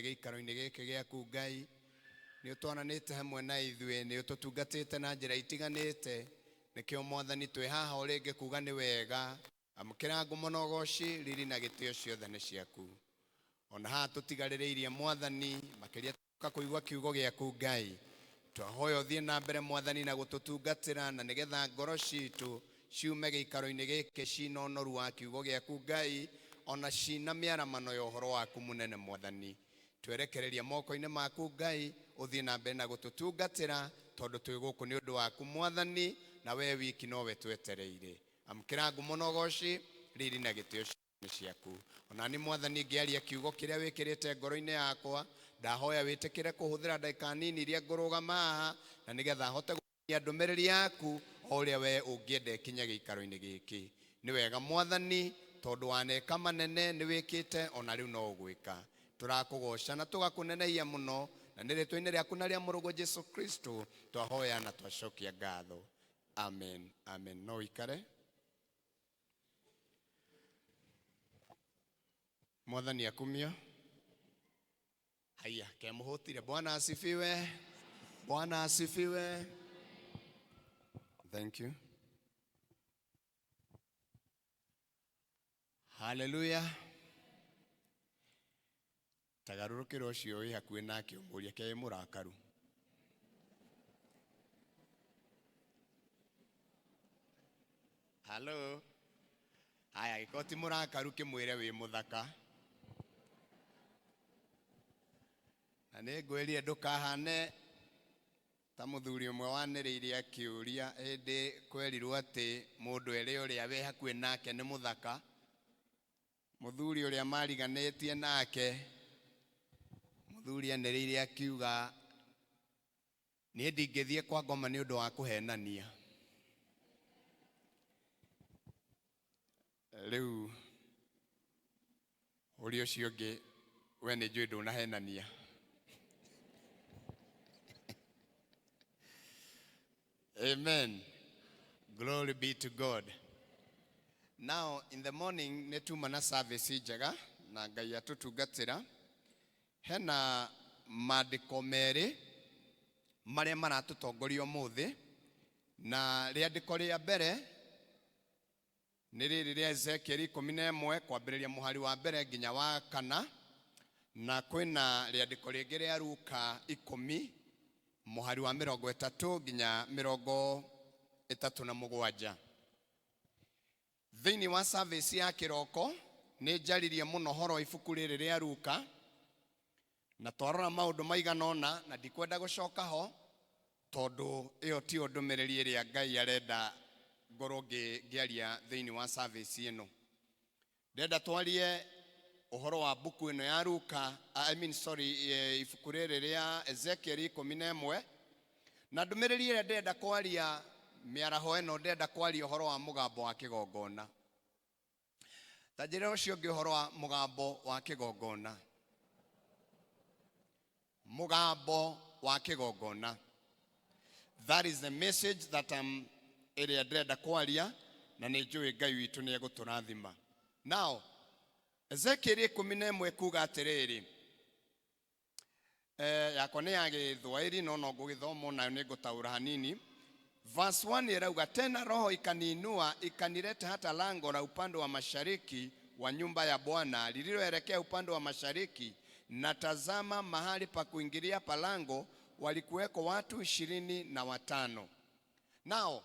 giikaro-ini giki giaku Ngai ni utwananite hamwe na ithuĩ ni ututungatite na njira itiganite nikio Mwathani twi haha uringi kuga ni wega amukira ngumo na ugoci riri na gitio ciothe ni ciaku ona haha tutigarĩrĩirie Mwathani makiria tuka kuigua kiugo giaku Ngai twahoya uthie na mbere Mwathani na gututungatira na nigetha ngoro citu ciume giikaro-ini giki cina ũnoru wa kiugo giaku Ngai ona cina mĩaramano ya ũhoro waku munene Mwathani twerekereria moko-ini maku Ngai uthie na mbere na gututungatira tondu twi guku ni undu waku Mwathani na we wiki no we twetereire amukira ngumo na ugoci riri na gitio ni ciaku ona ni Mwathani ngiaria kiugo kiria wikirite ngoro-ini yakwa ndahoya witikire kuhuthira ndagika nini iria ngurugama haha na nigetha hote gukinyia ndumiriri yaku uria we ungiende kinya giikaro-ini giki ni wega Mwathani tondu waneka manene ni wikite ona riu no ugwika turakugoca na tugakunenehia muno na ni ritwa-ini riaku na ria murugo Jesu Kristo twahoya na twacokia ngatho amen amen no ikare Mwathani akumio haya kemuhutire Bwana asifiwe Bwana asifiwe thank you hallelujah tagarurukira ucio wi hakuhi nake umuria ke murakaru hello haya gikoti murakaru kimwire wi muthaka na ni ngwirie ndukahane ta muthuri umwe waniriire akiuria indi kwerirwo ati mundu eri uria we hakuhi nake ni muthaka muthuri uria mariganitie nake muthuri aniriire akiuga ni ndingithie kwa ngoma ni undu wa kuhenania riu uri ucio ngi we ni njui ndunahenania amen glory be to God. Now in the morning netuma na service njega na Ngai atutungatira hena maandiko meri maria maratutongoria umuthi na riandiko ria mbere ni riri ria Ezekiel 11 kwambiriria muhari wa mbere nginya wa 4 na kwina riandiko ringi ria Luka 10 muhari wa 30 nginya 37 thiini wa service ya kiroko ni njaririe muno horo ibuku riri ria Luka na twarora maundu maiganona na ndikwenda gucoka ho tondu iyo ti ndumiriri iria Ngai arenda ngoro ngiaria thiini wa service ino ndenda twarie uhoro wa buku ino ya Luka ibuku riri ria Ezekiel 11 na ndumiriri iria ndenda kwaria miaraho ino ndenda kwaria uhoro wa mugambo wa kigongona tajira ucio ngi uhoro wa mugambo wa kigongona mugambo wa kigongona that is the message that iria ndenda kwaria na ni njui Ngai witu ni eguturathima now Ezekiel 11 kuga atiriri yakwa ni ya Githwairi no ngugithoma nayo ni ngutaura hanini verse 1 irauga tena roho ikaniinua ikanileta hata lango la upande wa mashariki wa nyumba ya Bwana lililoelekea upande wa mashariki na tazama mahali pa kuingilia palango walikuweko watu 25 now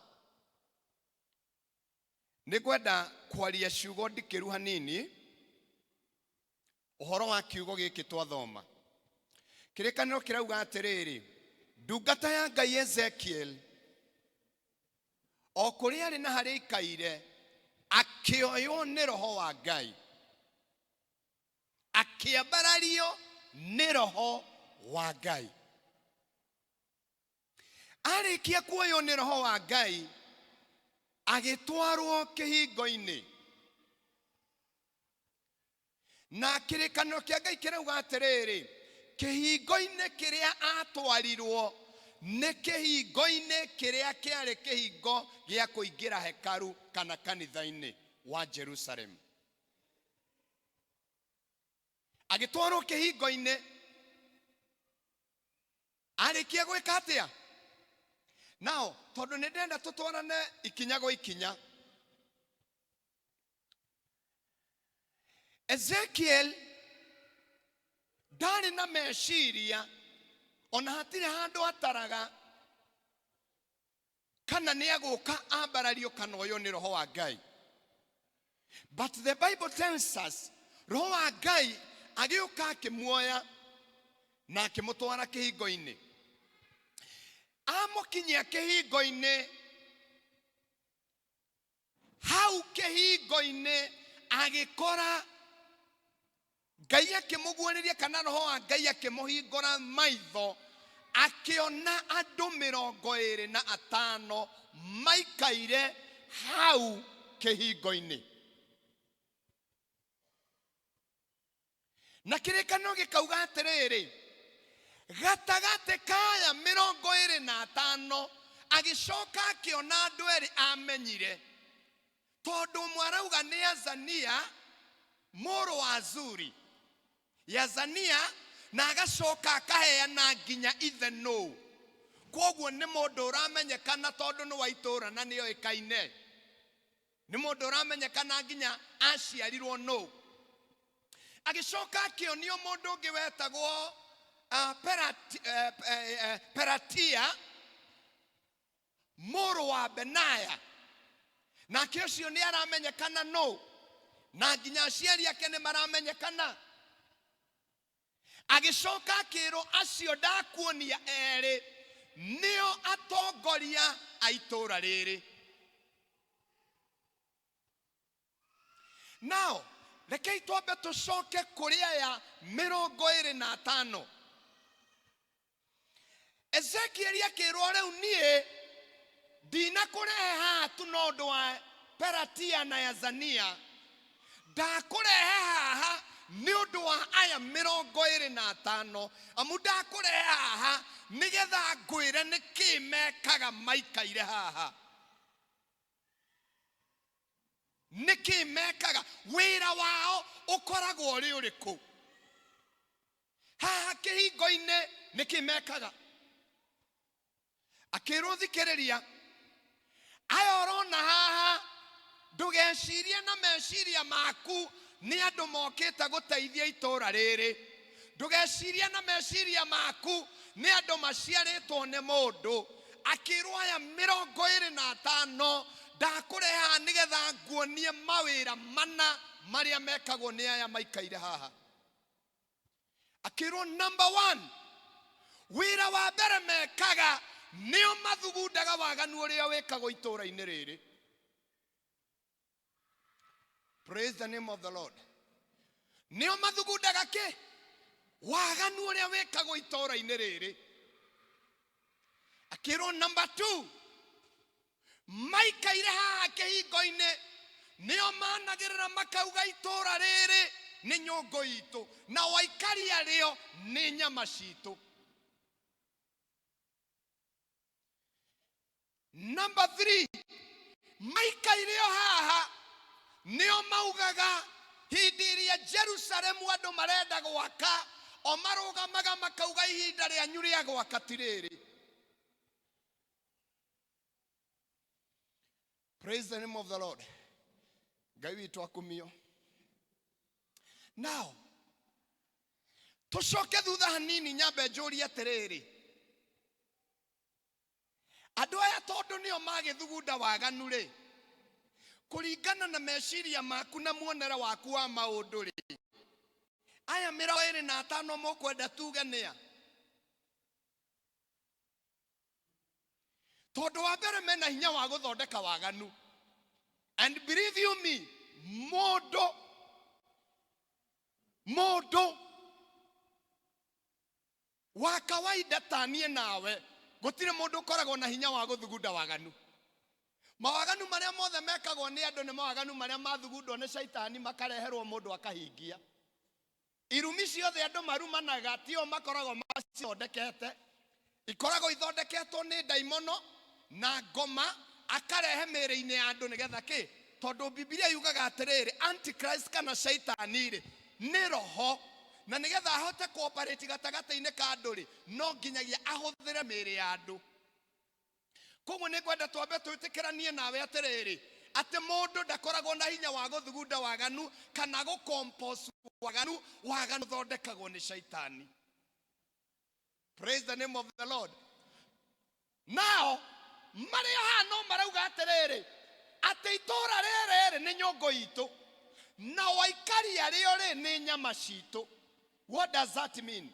nikwenda kwaria ciugo ndikiru hanini uhoro wa kiugo giki twathoma kirikaniro kirauga atiriri ndungata ya Ngai Ezekiel o kuria ari na hari ikaire akioyo ni roho wa Ngai akiambarario ni roho wa Ngai arikia kuoyo ni roho wa Ngai agitwarwo kihingo-ini na kirikaniro kia Ngai kirauga atiriri kihingo-ini kiria atwarirwo ni kihingo-ini kiria kiari kihingo gia kuingira hekaru kana kanitha-ini wa Jerusalem agitwarwo kihingo-ini Arikia gwika atia? Now, tondu nĩ ndenda tutwarane ikinya gwa ikinya. Ezekiel ndari na meciria ona hatire handu ataraga kana nĩ aguka ambarario kana ũyũ nĩ roho wa Ngai. But the Bible tells us roho wa Ngai agiuka akimuoya na akimutwara kihingo-ini. Amukinyia kihingo-ini, hau kihingo-ini agikora Ngai akimuguũrĩria kana roho wa Ngai akimuhingũra maitho, akiona andu 25 maikaire hau kihingo-ini. Na kĩrĩkanĩro gĩkauga atĩrĩrĩ, gatagate kaya 25 agicoka akiona andu eri amenyire, tondu mwarauga ni Azania mũrũ wa Azuri. Yazania na agacoka akaheana nginya ithe no. Koguo nĩ mũndũ ũramenyekana tondu nĩ wa itũra na nĩ oĩkaine. Nĩ mũndũ ũramenyekana nginya aciarirwo no. Agicoka akionio mũndũ ũngĩ wetagwo Peratia mũrũ wa Benaya. Nake ũcio nĩ aramenyekana no. Na nginya aciari ake nĩ maramenyekana. Agicoka akĩrwo acio ndakuonia erĩ nĩo atongoria a itũra rĩrĩ. Now, rekei twambe tũcoke kũrĩ aya 25. Ezekiel akĩrwo rĩu niĩ ndinakũrehe haha tu na ũndũ wa Peratia na Yazania. Ndakũrehe haha nĩ ũndũ wa aya 25. Amu ndakũrehe haha nĩgetha ngwĩre nĩkĩ mekaga maikaire haha. Nĩkĩ mekaga, wĩra wao ũkoragwo ũrĩ ũrĩkũ haha kĩhingo-inĩ, nĩkĩ mekaga? Akĩrwo thikĩrĩria, aya ũrona haha ndũgecirie na meciria maku nĩ andũ mokĩte gũteithia itũra rĩrĩ. Ndũgecirie na meciria maku nĩ andũ maciarĩtwo nĩ mũndũ. Akĩrwo aya 25 ndakũrehe haha nĩgetha nguonie mawĩra mana marĩa mekagwo nĩ aya maikaire haha. Akĩrwo number 1, wĩra wa mbere mekaga nĩo mathugundaga waganu ũrĩa wĩkagwo itũra-inĩ rĩrĩ. Praise the name of the Lord. Nĩo mathugundaga kĩ? Waganu ũrĩa wĩkagwo itũra-inĩ rĩrĩ. Akĩrwo number 2, maikaire haha kĩhingo-inĩ nĩo managĩrĩra makauga itũra rĩrĩ nĩ nyũngũ itũ na waikari arĩo nĩ nyama citũ. Number 3, maikaire haha nĩo maugaga hindi ĩrĩa Jerusalemu andũ marenda gwaka, o marũgamaga makauga ihinda rĩanyu rĩa gwaka ti rĩrĩ. Praise the name of the Lord. Ngai witũ akumio. Now, tucoke thutha hanini nyambe njũrie atĩrĩrĩ, andũ aya tondũ nĩo magĩthugunda waganu rĩ, kũringana na meciria maku na muonere waku wa maũndũ rĩ, aya 25 mũkwenda tuge nĩa? Tondu wa mbere mena hinya wa guthondeka waganu. And believe you me, modo wa kawaida tanie nawe gutire mundu koragwo na hinya wa guthugunda waganu. Mawaganu maria mothe mekagwo ni andu ni mawaganu maria mathugundwo ni shaitani makareherwo mundu akahingia. Irumi ciothe andu marumanaga tio makoragwo macithondekete. Ikoragwo ithondeketwo ni daimono na ngoma akarehe mĩĩrĩ-inĩ ya andũ nĩgetha kĩ? Tondu Biblia yugaga atĩrĩrĩ, Antichrist kana shaitani rĩ nĩ roho na nigetha ahote cooperate gatagata-inĩ ka andũ no nginyagia ahũthĩre mĩĩrĩ ya andũ. Koguo nĩ ngwenda twambe twĩtĩkĩranie nawe atĩrĩrĩ atĩ mũndũ ndakoragwo na hinya wa gũthugunda waganu kana gũcompose waganu thondekagwo nĩ Shaitani. Praise the name of the Lord. Now marĩ haha no marauga atĩrĩrĩ atĩ itũũra rĩrĩ nĩ nyũngũ itũ na waikari arĩo nĩ nyama citũ. What does that mean?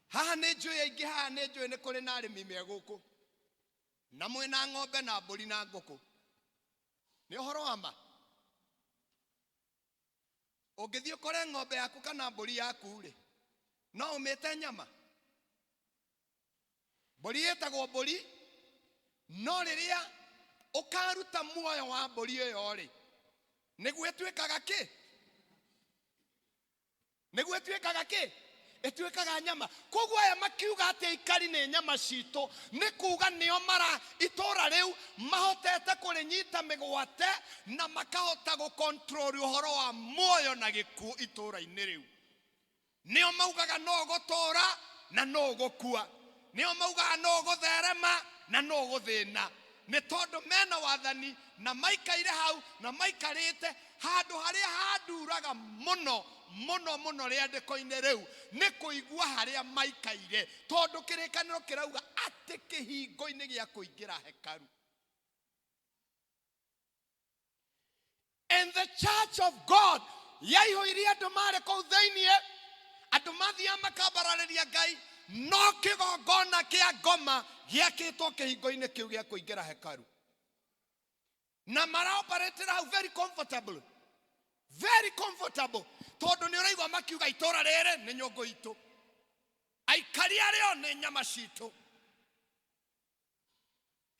Haha nĩ njũĩ aingĩ haha nĩ njũĩ nĩ kũrĩ na arĩmi me gũkũ na mwĩna ng'ombe na mbũri na ngũkũ. Nĩ ũhoro wa ma? Ũngĩthiĩ ũkore ng'ombe yaku kana mbũri yaku no ũmĩte nyama. Mbũri ĩtagwo mbũri, no rĩrĩa ũkaruta muoyo wa mbũri ĩyo nĩguo ĩtuĩkaga kĩ? Nĩguo ĩtuĩkaga kĩ? Ĩtuĩkaga nyama. Koguo aya makiuga atĩ ikari nĩ nyama citũ nĩ kuuga nĩo mara itũũra rĩu mahotete kũrĩnyita mĩgwate na makahota gũcontrol ũhoro wa muoyo na gĩkuũ itũũra-inĩ rĩu. Nĩo maugaga no gũtũũra na no gũkua. Nĩo maugaga no gũtherema na no gũthĩna. Nĩ tondũ mena wathani na maikaire hau na maikarĩte handũ harĩa handuraga mũno rĩandĩko-inĩ rĩu nĩ kũigua harĩa maikaire, tondũ kĩrĩkanĩro kĩrauga atĩ kĩhingo-inĩ gĩa kũingĩra hekaru. In the church of God yaihũirie andũ marĩ kũu thĩinĩ, andũ mathiaga makambararĩria Ngai, no kĩgongona kĩa ngoma gĩakĩtwo kĩhingo-inĩ kĩu gĩa kũingĩra hekaru. Na maraoperatĩra hau very comfortable. Very comfortable. Tondũ nĩ ũraigua makiuga itũũra rĩrĩ nĩ nyũngũ itũ, aikari arĩo nĩ nyama citũ.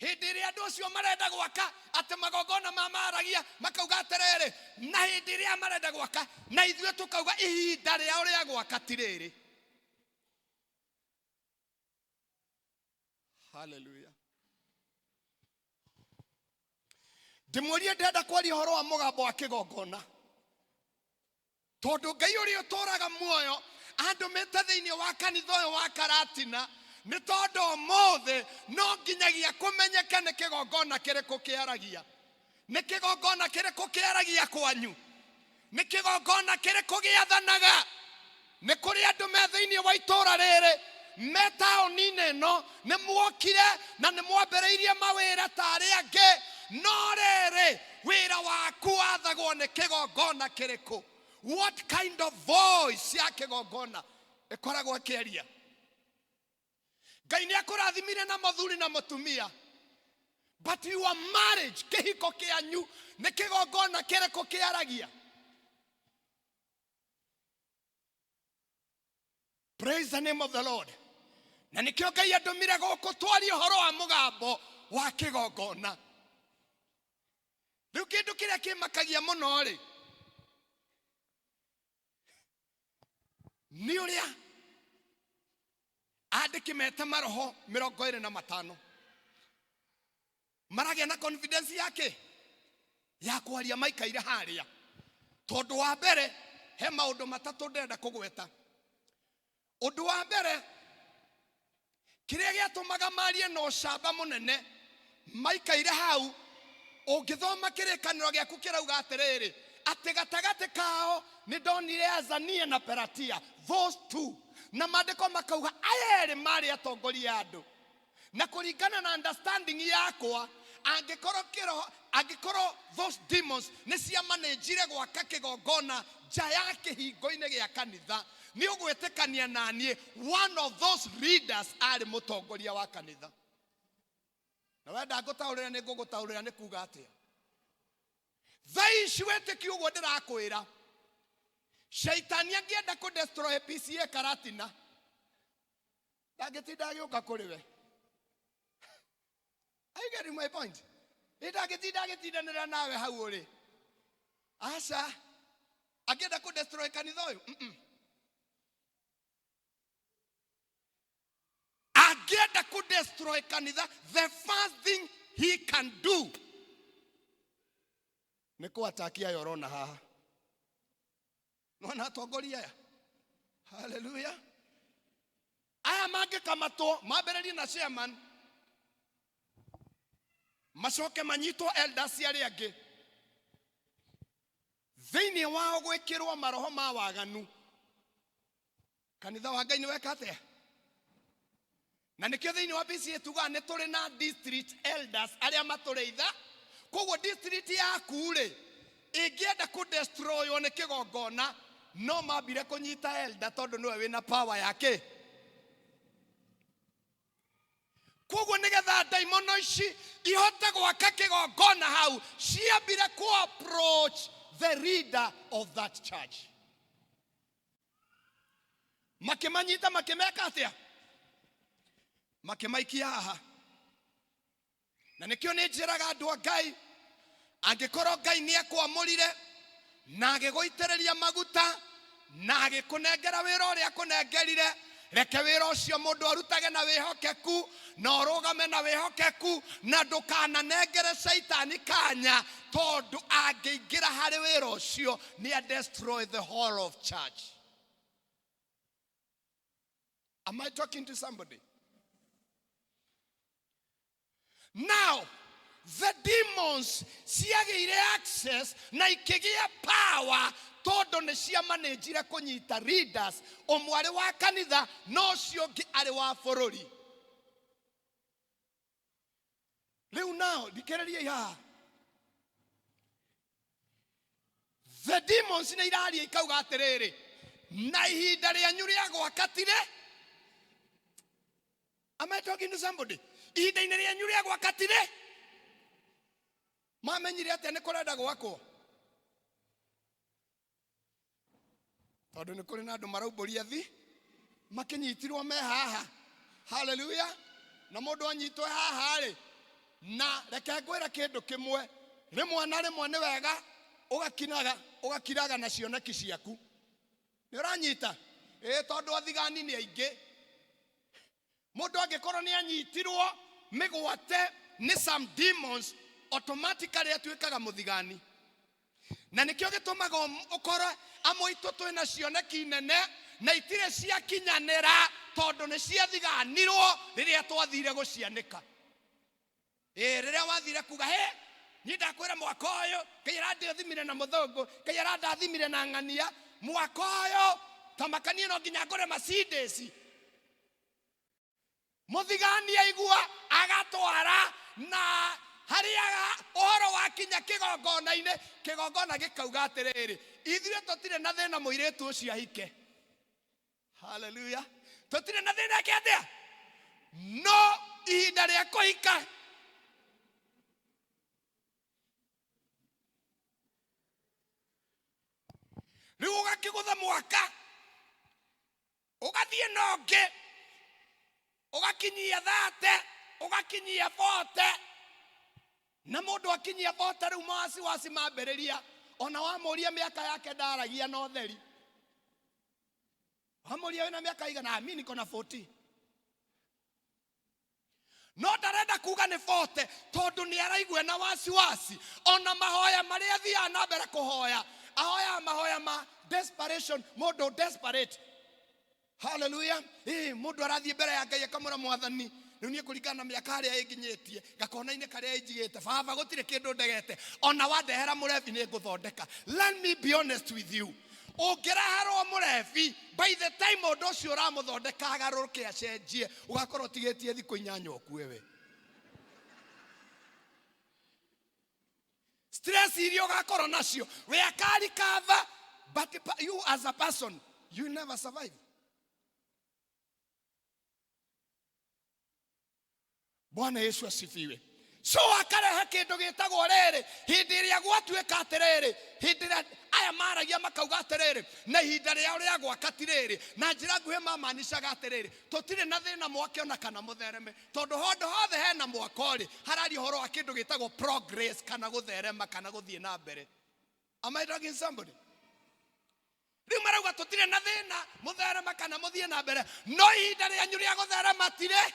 Hĩndĩ ĩrĩa andũ acio marenda gwaka atĩ magongona mamaragia makauga atĩrĩrĩ, na hĩndĩ ĩrĩa marenda gwaka na ithuĩ tũkauga ihinda rĩao rĩa gwaka ti rĩrĩ. Hallelujah. Ndĩmũrie ndenda kwaria ũhoro wa mũgambo wa kĩgongona, tondũ Ngai ũrĩa ũtũũraga muoyo andũmĩte thĩinĩ wa kanitha ũyũ wa Karatina, nĩ tondũ ũmũthĩ no nginyagia kũmenyeke nĩ kĩgongona kĩrĩkũ kĩaragia. Nĩ kĩgongona kĩrĩkũ kĩaragia kwanyu? Nĩ kĩgongona kĩrĩkũ gĩathanaga? Nĩ kũrĩ andũ me thĩinĩ wa itũũra rĩrĩ me taũni-inĩ ĩno nĩ muokire na nĩ mwambĩrĩirie mawĩra ta arĩa angĩ, no rĩrĩ wĩra waku wathagwo nĩ kĩgongona kĩrĩkũ? What kind of voice ya kĩgongona ĩkoragwo ĩkĩaria? Ngai nĩ akũrathimire na mũthuri na mũtumia, but your marriage, kĩhiko kĩanyu nĩ kĩgongona kĩrĩkũ kĩaragia? Praise the name of the Lord. Na nĩkĩo Ngai andũmire gũkũ twarie ũhoro wa mũgambo wa kĩgongona. Rĩu kĩndũ kĩrĩa kĩmakagia mũno nĩ ũrĩa andĩki mete maroho 25 maragĩa na confidence yake ya kwaria maikaire harĩa. Tondũ wa mbere he maũndũ matatũ ndenda kũgweta. Ũndũ wa mbere kĩrĩa gĩatũmaga marie na ũcamba mũnene maikaire hau, ũngĩthoma kĩrĩkanĩro gĩaku kĩrauga atĩrĩrĩ atĩ gatagatĩ kao nĩ ndonire Azania na Pelatia, those two, na maandĩko makauga aya erĩ marĩ atongoria a andũ. Na kũringana na understanding yakwa, angĩkorwo those demons nĩ ciamanĩnjire gwaka kĩgongona nja ya kĩhingo-inĩ gĩa kanitha, nĩ ũgwĩtĩkania na niĩ one of those leaders arĩ mũtongoria wa kanitha. Na wenda ngũtaũrĩra nĩ ngũgũtaũrĩra nĩ kuuga atĩa. Thaa ici wĩtĩkio ũguo ndĩrakwĩra, Shaitani angĩenda kũdestroy PCA Karatina ndangĩtinda agĩũka kũrĩ we. Are you getting my point? Ndangĩtinda agĩtindanĩra nawe hau ũrĩ. Aca angĩenda kũdestroy kanitha ũyũ, angĩenda kũdestroy kanitha, the first thing he can do nĩ kũatakia yorona haha. no na atongoria. Hallelujah. Aya mange kamato mabereri na chairman macoke manyitwo elders aria angi thiini wao gwikirwo maroho ma waganu. Kanitha wa Ngai ni wekate na nikio thiini wa BCA tuga ni turi na district elders aria matureitha. Koguo district yaku ri ingienda ku destroy one kigongona no mambire kunyita elder tondu niwe wina power yake. Koguo nigetha daimono ici ihote gwaka kigongona hau ciambire ku approach the leader of that church. Makimanyita makimeka atia makimaikia haha. Na nikio ni njiraga andu a Ngai angikorwo Ngai ni akwamurire na agiguitereria maguta na agikunengera wira uria akunengerire, reke wira ucio mundu arutage na wihokeku na urugame na wihokeku na ndukananengere Saitani kanya tondu angiingira hari wira ucio ni a destroy the whole of church. Am I talking to somebody? Now, the demons ciagire access na ikigia power todo ne cia managire kunyita leaders omware wa kanitha no cio ngi ari wa bururi. Riu now dikereria ya the demons ne iraria ikauga atiriri na ihinda rianyu ria gwakatire. Am I talking to somebody? Ihinda-inĩ rĩanyu rĩa gwakatire mamenyire atĩa nĩ kũrenda gwakwo tondu nĩ kũrĩ na andũ maraumburia thi makinyitirwo me haha. Hallelujah. Na mũndũ anyitwo haha rĩ na reke ngwĩre kĩndũ kĩmwe rĩmwe na rĩmwe nĩ wega ũgakiraga na cioneki ciaku. Nĩ ũranyita tondu athigani nĩ aingĩ. Mundu angikorwo ni anyitirwo migwate ni some demons automatically atuikaga muthigani. Na nikio gitumaga ukora amoito twina cioneki nene na itire cia kinyanira tondu ni cia thiganirwo riria twathire gucianika. Riria wathire kuga he ni ndakwira mwaka uyu kayira ndathimire na muthungu kayira ndathimire na ng'ania mwaka uyu tamakanie no nginya ngore Mercedes. Muthigani aigua agatwara na hariaga ohoro wakinya kigongona-ini kigongona gikauga atiriri ithuĩ tũtirĩ na thĩna mũirĩtu ũcio ahike. Hallelujah. Tũtirĩ na thĩna kĩatia no ihinda rĩa kũhika rĩu ũgakĩgũtha mwaka ũgathiĩ na ũngĩ ugakinyia 30 ugakinyia 40 na mundu akinyia 40 riu wasi mambiriria ona wamuria miaka yake ndaragia no theri. Wamuria wina miaka igana mimi niko na 40 no ndarenda kuga ni 40 tondu ni araigwe na wasi ona mahoya maria thia na mbere kuhoya ahoya mahoya ma desperation mundu desperate. Hallelujah. Mundu arathie mbere ya Ngai akamura mwathani riu nie kuringana na miaka aria inginyitie gakona-ini karia injigite baba gutire kindu ndegete ona wandehera murevi ni nguthondeka. Let me be honest with you. Ungiraherwo murevi by the time mundu ucio uramuthondeka agaruruke acenjie ugakorwo tigetie thiku 8 okue we. Stress irio ugakorwo nacio we akari cover but you as a person you never survive. Bwana Yesu asifiwe. So akarehe kindu gitagwo riri hindi iria gwatuika atiriri hindi iria aya maragia makauga atiriri na ihinda riao ria gwakatiriri na njira nguhi mamanishaga atiriri tutire na thina mwake ona kana muthereme tondu hondu hothe hena mwakori harari horo wa kindu gitagwo progress kana gutherema kana guthie na mbere. Am I talking somebody? Riu marauga tutire na thina mutherema kana muthie na mbere no ihinda rianyu ria gutherema tire.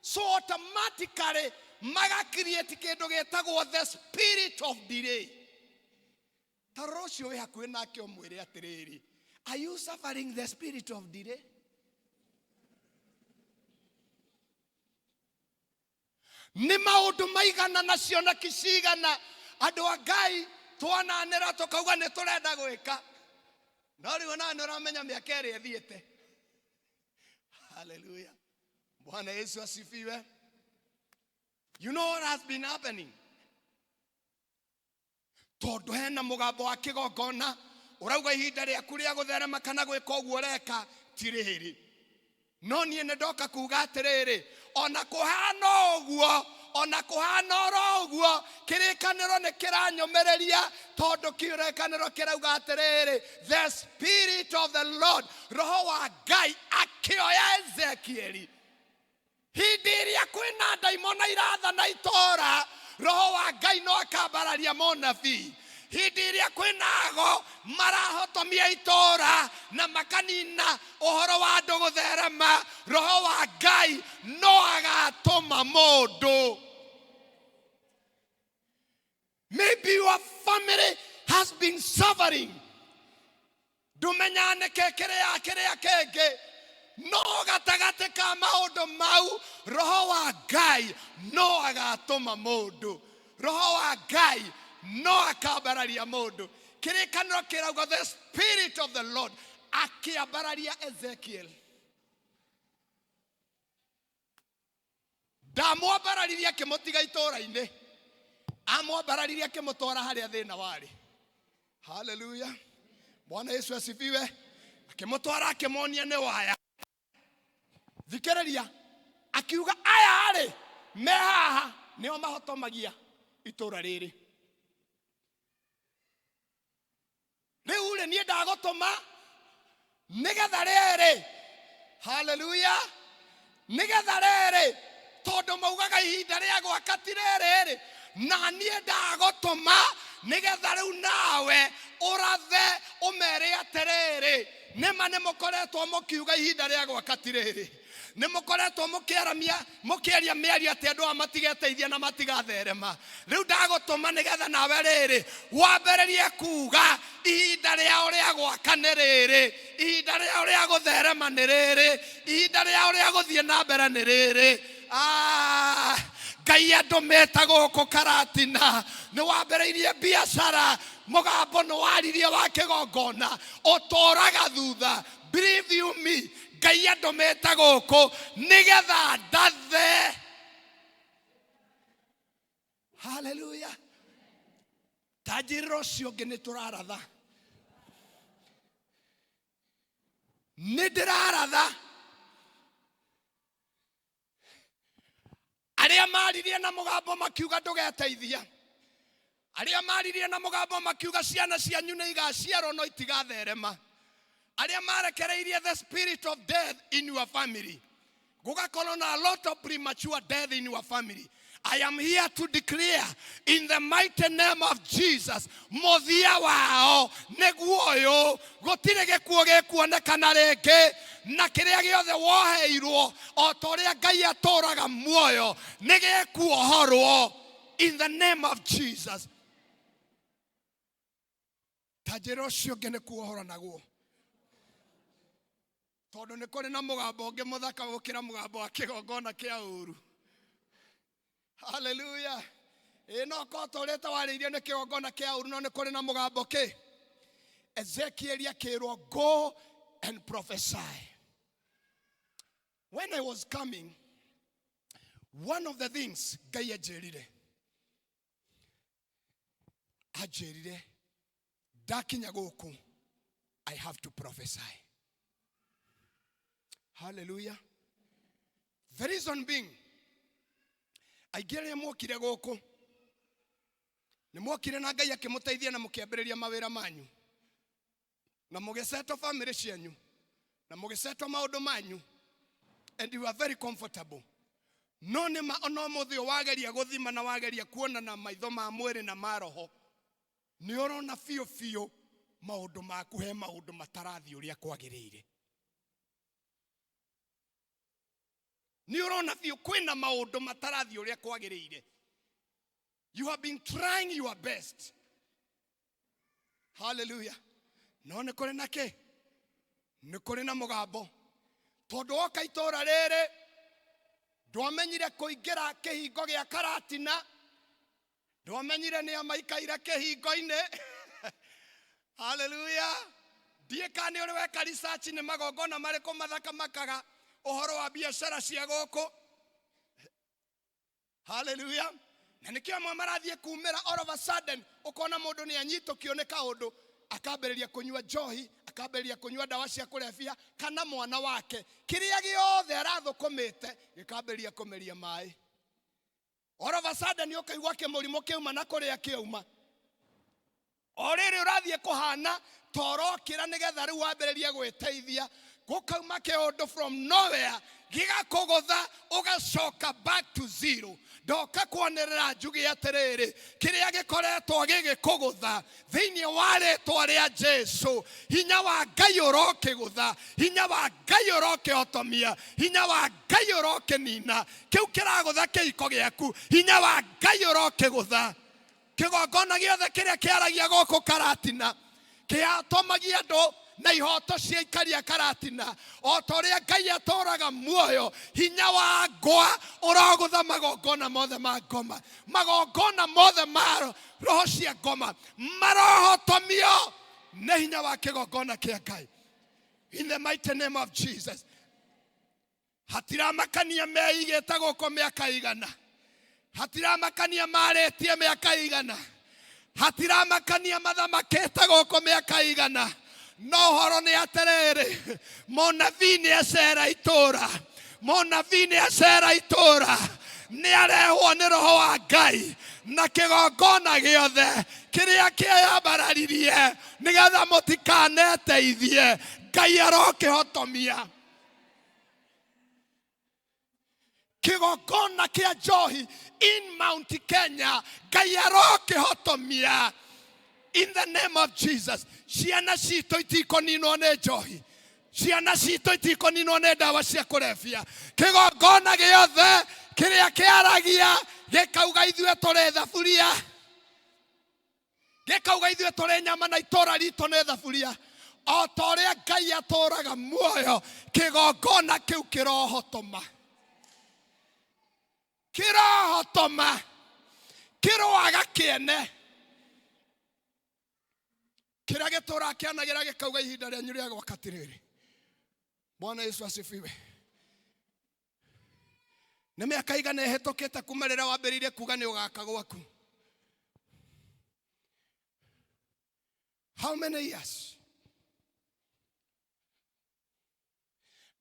So automatically maga create kindu getagwo the spirit of delay. Tarocio we hakuwe nake omwire atiriri, are you suffering the spirit of delay? Ni maundu maigana na ciona kicigana andu a Ngai twananira tukauga ni turenda gwika, no riu na uramenya miaka iri ithiite. Hallelujah. Bwana Yesu asifiwe. You know what has been happening? Tondu hena mugambo wa kigongona urauga ihinda riaku ria gutherema kana gwika uguo reka ti riri. No nie ndoka kuga atiriri, ona kuhana oro uguo kirikaniro ni kiranyomereria, tondu kirikaniro kirauga atiriri, the spirit of the Lord, roho wa Ngai akioya Ezekieli. Hindi iria kwina ndaimona irathana itora, roho wa Ngai no akambararia monabii. Hindi iria kwinago marahotomia itora na makanina uhoro wa andu gutherema, roho wa Ngai no agatuma mundu. Maybe your family has been suffering. Dumenyane kekerea kerea kege. No gatagate ka maundu mau, roho wa Ngai no agatuma mundu. Roho wa Ngai no akabararia mundu. Kirikaniro kirauga the spirit of the Lord akiabararia Ezekiel. Ndamwabarariria kimutiga itora-ini, amwabarariria kimutwara haria thina wari. Hallelujah. Bwana Yesu asifiwe. Akimutwara akimonia ni waya. Thikiriria akiuga aya ari me haha nio mahotomagia itora riri. Riu ri nie ndagutuma nigetha riri. Hallelujah. Nigetha riri tondu maugaga ihinda ria gwaka ti riri, na nie ndagutuma nigetha riu nawe urathe umere atiriri, nima ni mukoretwo mukiuga ihinda ria gwaka ti riri. Nimukoretwo mukiaria miario ati andu amatigeteithia na matigatherema. Riu ndagutuma nigetha nawe riri wambererie kuga ihinda riao ria gwaka ni riri, ihinda riao ria gutherema ni riri, ihinda riao ria guthie na mbere ni riri. Ngai andu metago guku Karatina ni wambereirie biashara, mugambo ni waririe wa kigongona utoraga thutha. Believe you me, Ngai andu metago guku nigetha ndathe. Hallelujah. Tajiro cio ngi ni turaratha, ni ndiraratha. Aria maririe na mugambo makiuga ndugeteithia, aria maririe na mugambo makiuga ciana cianyu ni igaciarwo no itigatherema, aria marekereirie the spirit of death in your family, gugakorwo na a lot of premature death in your family. I am here to declare in the mighty name of Jesus, muthia wao niguo uyu, gutire gikuo gikuonekana ringi, na kiria giothe woheirwo o toria Ngai atoraga muoyo nigikuohorwo in the name of Jesus. Tajiro ucio ngi ni kuohora naguo, tondu ni kuri na mugambo ungi muthaka gukira mugambo wa kigongona kia uru. Hallelujah. No koto leta waririe ni kigongona kia uru, no ni kuri na mugambo ki. Ezekiel akirwo go and prophesy. When I was coming, one of the things Ngai ajerire dakinya guku, I have to prophesy. Hallelujah. The reason being, aigere mwokire guku ni mwokire na Ngai akimuteithia na mukiambiriria mawira manyu na mugiseto family cianyu na mugiseto maundu manyu, and you are very comfortable. No nima ono muthio wageria guthima na wageria kuona na maitho ma mwiri na maroho, ni urona fio maundu maku he maundu matarathi uria kwagirire. Ni urona fio kwina maundu matarathi uria kwagirire. You have been trying your best. Hallelujah. No nĩ kũrĩ na kĩ? Nĩ kũrĩ na mũgambo. Tondũ woka itũũra rĩrĩ ndwamenyire kũingĩra kĩhingo gĩa Karatina, ndwamenyire nĩ amaikaire kĩhingo-inĩ. Hallelujah. Ndiĩ kana nĩ ũrĩ weka research nĩ magongona marĩkũ mathaka makaga ũhoro wa biacara cia gũkũ. Hallelujah. Na nĩkĩo amwe marathiĩ kumĩra all of a sudden ũkona mũndũ nĩ anyitũkio nĩ kaũndũ akambĩrĩria kũnyua njohi, akambĩrĩria kũnyua ndawa cia kũrebia, kana mwana wake kĩrĩa gĩothe arathũkũmĩte gĩkambĩrĩria kũmeria maĩ. All of a sudden ũkaigua kĩmũrimũ kĩuma na kũrĩa kĩuma. O rĩrĩ ũrathiĩ kũhana torokĩra nĩgetha rĩu wambĩrĩrie gwĩteithia, gũkauma kĩũndũ from nowhere gĩgakũgũtha ũgacoka back to zero. Ndoka kuonerera njuge atĩrĩrĩ, kĩrĩa gĩkoretwo gĩgĩkũgũtha thĩinĩ wa rĩĩtwa rĩa Jesũ, hinya wa Ngai ũrokĩgũtha, hinya wa Ngai ũrokĩhotomia, hinya wa Ngai ũrokĩnina kĩu kĩragũtha kĩhiko gĩaku, hinya wa Ngai ũrokĩgũtha. Kĩgongona gĩothe kĩrĩa kĩaragia gũkũ Karatina kĩatomagia andũ na ihoto cia ikaria Karatina, o ta ũrĩa Ngai atũũraga muoyo, hinya wa ngwa ũrogũtha magongona mothe ma ngoma, magongona mothe ma roho cia ngoma marohotomio nĩ hinya wa kĩgongona kĩa Ngai. In the mighty name of Jesus. Hatiramakania meigĩte gũkũ mĩaka igana, hatiramakania marĩtie mĩaka igana, hatiramakania mathamakĩte gũkũ mĩaka igana. No horo nĩ atĩrĩrĩ, mũnabii nĩ acera itũũra, mũnabii nĩ acera itũũra, nĩ arehwo nĩ roho wa Ngai na kĩgongona gĩothe kĩrĩa kĩyambararirie nĩgetha mũtikaneteithie, Ngai arokĩhotomia. Kĩgongona kĩa njohi in Mount Kenya, Ngai arokĩhotomia. In the name of Jesus. Ciana citũ itikoninwo nĩ njohi, ciana citũ itikoninwo nĩ ndawa cia kũrebia. Kĩgongona gĩothe kĩrĩa kĩaragia gĩkauga ithuĩ tũrĩ thaburia, gĩkauga ithuĩ tũrĩ nyama na itũũra ritũ nĩ thaburia, o ta ũrĩa Ngai atũũraga muoyo, kĩgongona kĩu kĩrohotoma, kĩrohotoma, kĩroaga kĩene. Kĩrĩa gĩtũũra kĩanagĩra gĩkauga ihinda rĩanyu rĩa gwaka atĩrĩrĩ. Bwana Yesu asifiwe. Nĩ mĩaka igana ĩhĩtũkĩte kuma rĩrĩa wambĩrĩirie kuga nĩ ũgaka gwaku? How many years?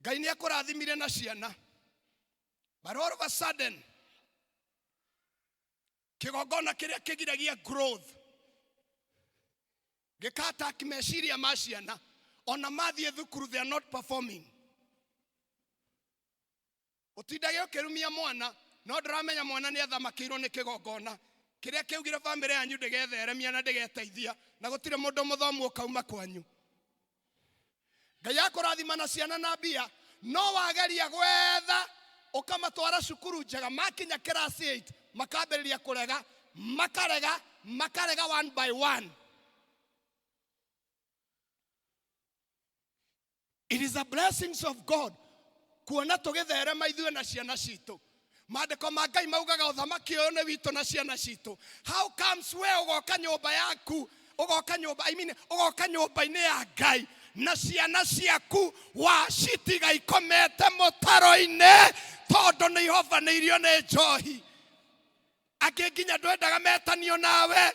Ngai nĩ akũrathimire na ciana, but all of a sudden kĩgongona kĩrĩa kĩgiragia growth gĩkataki meciria ma ciana, ona mathiĩ thukuru they are not performing. Ũtindage ũkĩrumia mwana, no ndĩramenya mwana nĩ athamakĩirwo nĩ kĩgongona kĩrĩa kĩaugire bamĩrĩ yanyu ndĩgetheremia na ndĩgeteithia na gũtirĩ mũndũ mũthomu ũkauma kwanyu. Ngai akũrathima na ciana na mbia, no wageria gwetha ũkamatwara cukuru njega, makinya class 8 makambĩrĩria kũrega, makarega one by one. It is the blessings of God kuona tũgĩtherema ithuĩ na ciana citũ. Maandĩko ma Ngai maugaga ũthamaki ũyũ nĩ witũ na ciana citũ. How comes we ũgoka nyũmba yaku, ũgoka nyũmba-inĩ ya Ngai na ciana ciaku wacitiga ikomete mũtaro-inĩ tondũ nĩ ihobanĩirio nĩ njohi? Angĩ nginya ndwendaga metanio nawe,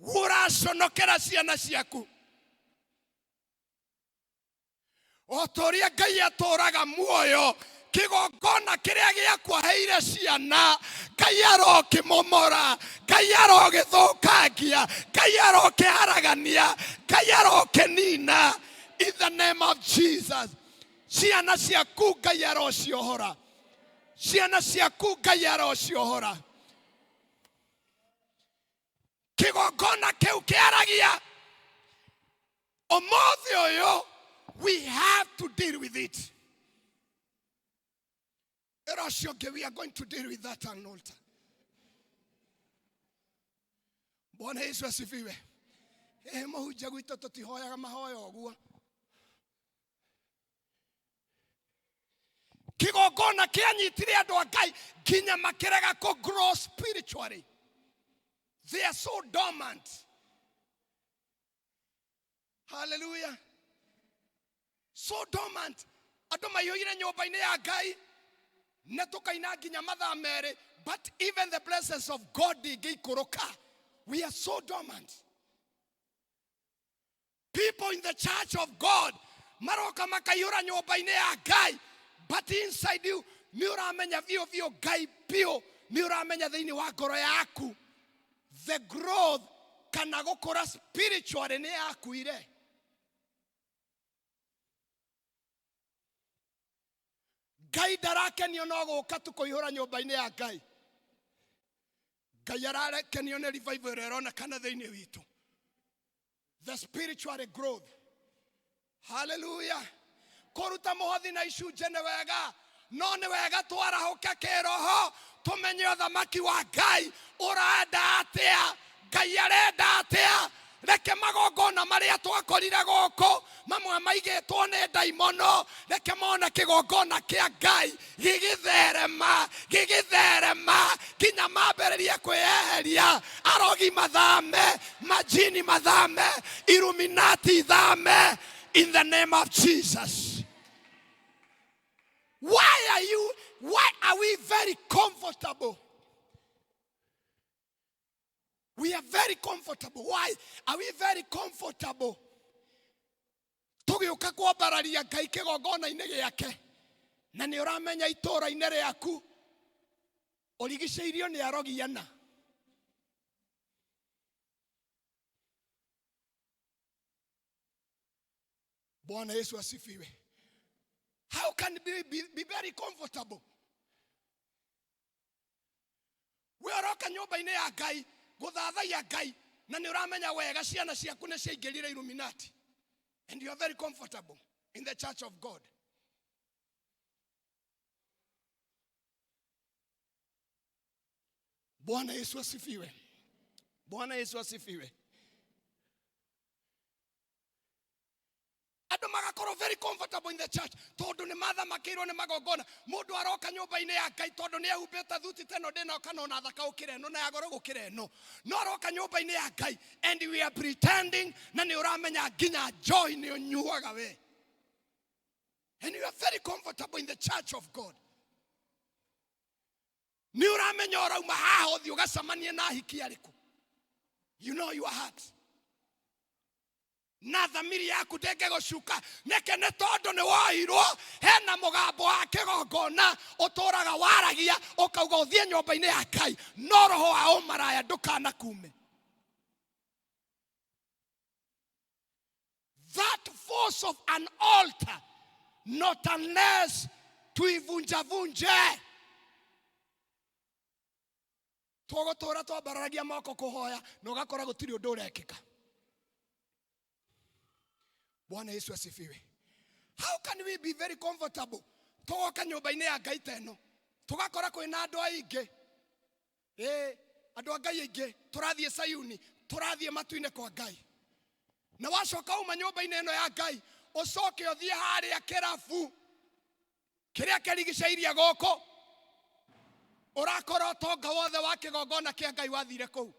ũraconokera ciana ciaku. O ta ũrĩa Ngai atũũraga muoyo, kĩgongona kĩrĩa gĩakwaheire ciana, Ngai arokĩmomora, Ngai arogĩthũkangia, Ngai arokĩharagania, Ngai arokĩnina. In the name of Jesus. Ciana ciaku Ngai arociohora, ciana ciaku Ngai arociohora. Kĩgongona kĩu kĩaragia ũmũthĩ ũyũ, we have to deal with it. We are going to deal with that on altar. Bwana Yesu asifiwe. Mũhunjia gwitũ tũtihoyaga mahoya ũguo. Kĩgongona kĩanyitire andũ a Ngai nginya makĩrega kũ grow spiritually. They are so dormant. Hallelujah. So dormant. Andũ maihũire nyũmba-inĩ ya Ngai na tũkaina nginya mathaa merĩ, but even the presence of God ndĩngĩikũrũka. We are so dormant. People in the church of God maroka makaihũra nyũmba-inĩ ya Ngai, but inside you nĩ ũramenya biũ biũ Ngai biũ, nĩ ũramenya thĩinĩ wa ngoro yaku the growth kana gũkũra spiritually nĩ yakuire. Ngai ndarakenio no gũka tu kũihũra nyũmba-inĩ ya Ngai. Ngai arakenio nĩ revival ĩronekana thĩinĩ witũ. The spiritual growth. Hallelujah. Kũruta mũhothi na icunjĩ nĩ wega, no nĩ wega twarahũke kĩroho tũmenye ũthamaki wa Ngai ũrenda atĩa, Ngai arenda atĩa. Reke magongona marĩa twakorire gũkũ mamwe maigĩtwo nĩ ndaimono, reke mone kĩgongona kĩa Ngai gĩgĩtherema nginya mambĩrĩrie kwĩyeheria. Arogi mathame, majini mathame, Illuminati thame, in the name of Jesus. Why are we very comfortable? We are very comfortable. Why are we very comfortable? Tũgĩũka kwambararia Ngai kĩgongona-inĩ gĩake, na nĩ ũramenya itũũra-inĩ rĩaku ũrigicĩirio nĩ arogiana. Bwana Yesu asifiwe. How can we be very comfortable? We aroka nyũmba-inĩ ya Ngai gũthathaiya Ngai, na nĩ ũramenya wega ciana ciaku nĩ ciaingĩrire Illuminati, and you are very comfortable in the church of God. Bwana Yesu asifiwe. Bwana Yesu asifiwe. Andũ magakorwo very comfortable in the church tondũ nĩ mathamakĩirwo nĩ magongona. Mũndũ aroka nyũmba-inĩ ya Ngai tondũ nĩ ehumbĩte thuti teno ndĩna kana ona thaka gũkĩra ĩno na ya goro gũkĩra ĩno. No aroka nyũmba-inĩ ya Ngai and we are pretending, na nĩ ũramenya nginya joy nĩ ũnyuaga we. And you are very comfortable in the church of God. Nĩ ũramenya ũrauma haha ũthiĩ ũgacamanie na ahiki arĩkũ. You know your heart. Na thamiri yaku ndĩngĩgũcuka, nĩke nĩ tondũ nĩ woirwo hena mũgambo wa kĩgongona ũtũraga waragia ũkauga ũthiĩ nyũmba-inĩ ya Ngai, no roho wa ũmaraya ndũkanakume. That force of an altar, not unless tuivunjavunje. Tũgũtũra twambararagia moko kũhoya na ũgakora gũtirĩ ũndũ ũrekĩka. Bwana Yesu asifiwe. How can we be very comfortable? Tũgoka nyũmba-inĩ ya Ngai teno tũgakora kwĩna andũ aingĩ. Andũ a Ngai aingĩ tũrathiĩ Sayuni, tũrathiĩ matu-inĩ kwa Ngai. Na wacoka uma nyũmba-inĩ ĩno ya Ngai ũcoke ũthiĩ harĩa kĩrabu kĩrĩa kĩrigicĩirie gũkũ, ũrakora ũtonga wothe wa kĩgongona kĩa Ngai wathire kũu.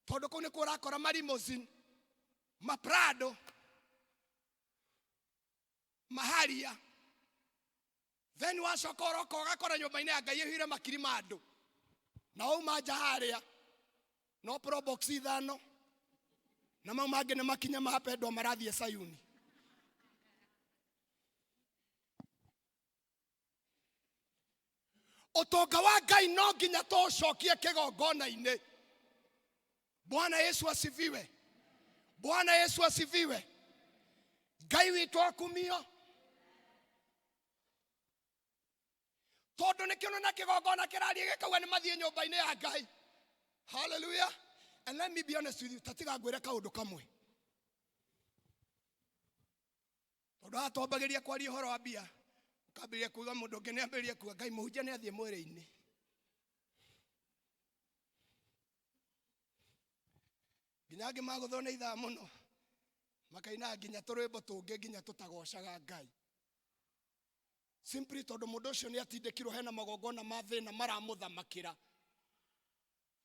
Tondũ kũu nĩkuo ũrakora marimozini, maprado, maharia. Then wacoka ũroka ũgakora nyũmba-inĩ ya Ngai ĩhũire makiri ma andũ. Na wauma nja harĩa no probox ithano, na mau mangĩ nĩ makinya mapendwa marathiĩ Sayuni. Ũtonga wa Ngai no nginya tũcokie kĩgongona-inĩ. Bwana Yesu asifiwe. Bwana Yesu asifiwe. Ngai witũ akumio. Tondũ nĩ kĩono na kĩgongona kĩrarie gĩkauga nĩ mathiĩ nyũmba-inĩ ya Ngai. Hallelujah. And let me be honest with you, tatiga ngwĩre kaũndũ kamwe. Tondũ atwambagĩria kwaria ũhoro wa mbia, ukambĩrĩria kuuga mũndũ ũngĩ nĩ ambĩrĩria kuuga Ngai mũhunjia nĩ athiĩ mwĩrĩ-inĩ. nginya angi maguthwo nĩ ithaa mũno makaina nginya tũrwĩmbo tũngĩ nginya tũtagocaga Ngai simply tondũ mũndũ ũcio nĩ atindĩkirwo hena magongona ma thĩna maramũthamakĩra.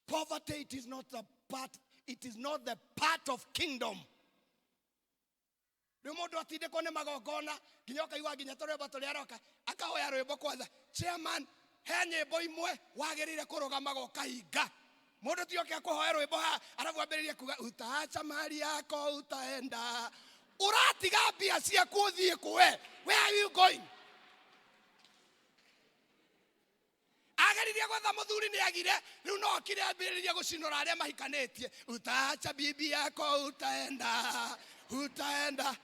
Poverty, it is not the part of kingdom. Rĩu mũndũ atindĩkwo nĩ magongona nginya ũkaigua nginya tũrwĩmbo tũrĩa aroka akahoya rwĩmbo kwanza, chairman he nyĩmbo imwe wagĩrĩire kũrũgama gokahinga. Mũndũ ti oke akũhoya rwĩmbo ha arabu ambĩrĩrie kuga utaacha mali yako utaenda. Ũratiga mbia ciaku ũthiĩ kwe? Where are you going? Ageririe gwetha mũthuri nĩ agire rĩu no okire ambĩrĩrie gũcinũra arĩa mahikanĩtie. Utaacha bibi yako utaenda, utaenda.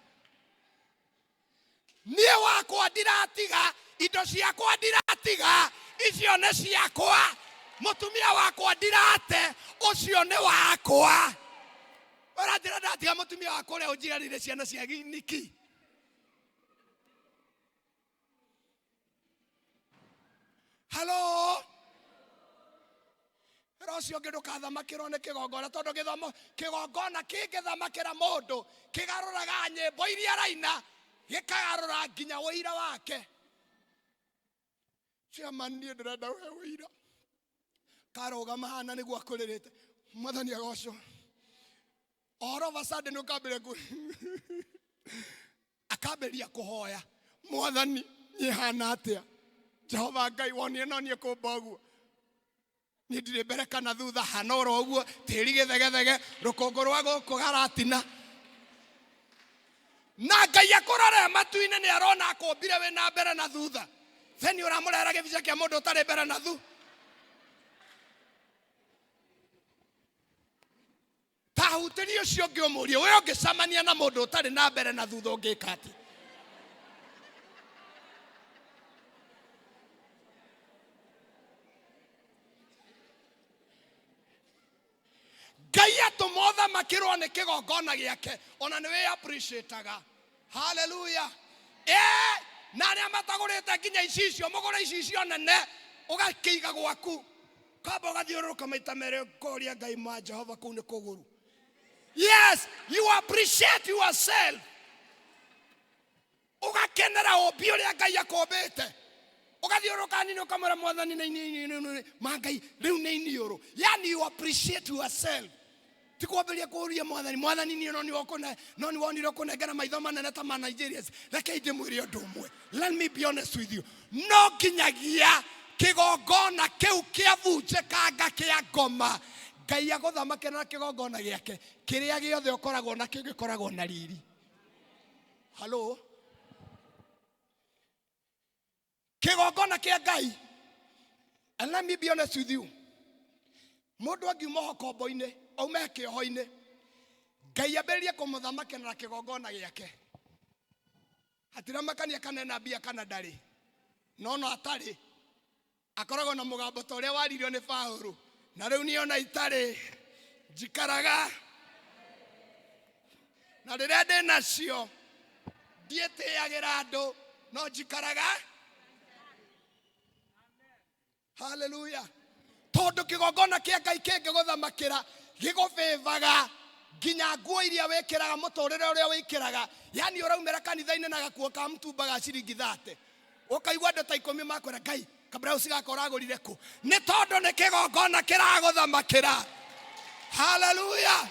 Niĩ wakwa ndiratiga, indo ciakwa ndiratiga, icio nĩ ciakwa. Mũtumia wakwa ndirate, ũcio nĩ wakwa. Ũranjĩra ndatiga mũtumia wakwa ũrĩa ũnjiarĩire ciana cia niki. Hello? Rũcio ũngĩ ndũkathamakĩrwo nĩ kĩgongona tondũ kĩgongona kĩngĩthamakĩra mũndũ kĩgarũraga nyĩmbo iria araina gĩkagarũra nginya ũira wake. Chairman niĩ ndĩrenda we ũira. Karũgama hana nĩguo akũrĩrĩte. Mwathani agocwo. All of a sudden akambĩrĩria kũhoya. Mwathani niĩ hana atĩa? Jehova Ngai wonie no niĩ kũmba ũguo. Niĩ ndirĩ mbere kana thutha hana oro ũguo tĩri gĩthegethege rũkũngũ rwa gũkũ garatina. Na Ngai akũrore matu-inĩ nĩ arona akũmbire wĩna mbere na thutha. Then ũramũrehera gĩbica kĩa mũndũ ũtarĩ mbere na thutha. Tahutĩrio ũcio ũngĩ ũmũrie we ũngĩcamania na mũndũ ũtarĩ na mbere na thutha ũngĩka atĩ? Ngai atũmothamakĩrwo nĩ kĩgongona gĩake ona nĩwe appreciate-aga. Hallelujah. Na arĩa matagũrĩte nginya icicio mũgũre icicio nene ũgakĩiga gwaku. Kamba ũgathiũrũrũka maita merĩ ũkoria Ngai ma Jehova kũu nĩ kũgũru. Yes, you appreciate yourself. Ugakenera ũmbi ũrĩa Ngai akũmbĩte. Ugathiũrũrũka nini ũkamwĩra Mwathani ma Ngai rĩu nĩ iniũrũ. Yani you appreciate yourself. Tikwambĩrĩria kũũria Mwathani niĩ no nĩ wonire kũnengera maitho manene ta ma Nigerians. Reke ndĩmwĩre ũndũ ũmwe. Let me be honest with you. No nginyagia kĩgongona kĩu kĩabunjĩkanga kĩa ngoma. Ngai agũthamakĩra na kĩgongona gĩake kĩrĩa gĩothe ũkoragwo na gĩkoragwo na riri. Hello? Kĩgongona kĩa Ngai. And let me be honest with you. Mũndũ angiuma ũkombo-inĩ aume kĩoho-inĩ Ngai ambĩrĩrie kũmũthamakĩra na kĩgongona gĩake. Hatiramakania kana na mbia kana ndarĩ. No atarĩ. Akoragwo na mũgambo ta ũrĩa waririo nĩ Paũlũ. Na rĩu niĩ ona itarĩ njikaraga. Na rĩrĩa ndĩ nacio ndiĩtĩagĩra andũ no njikaraga. Hallelujah. Tondũ kĩgongona kĩa Ngai kĩngĩgũthamakĩra gĩgũbĩvaga nginya nguo iria wĩkĩraga mũtũrĩre ũrĩa wĩkĩraga. Yani ũraumĩra kanitha-inĩ na gakuo ka mũtumba ga ciringi 30. Ũkaigua andũ ta 10 makwĩra Ngai kabla usigakora agũrire kũ. Nĩ tondũ nĩ kĩgongona kĩragũthamakĩra. Hallelujah.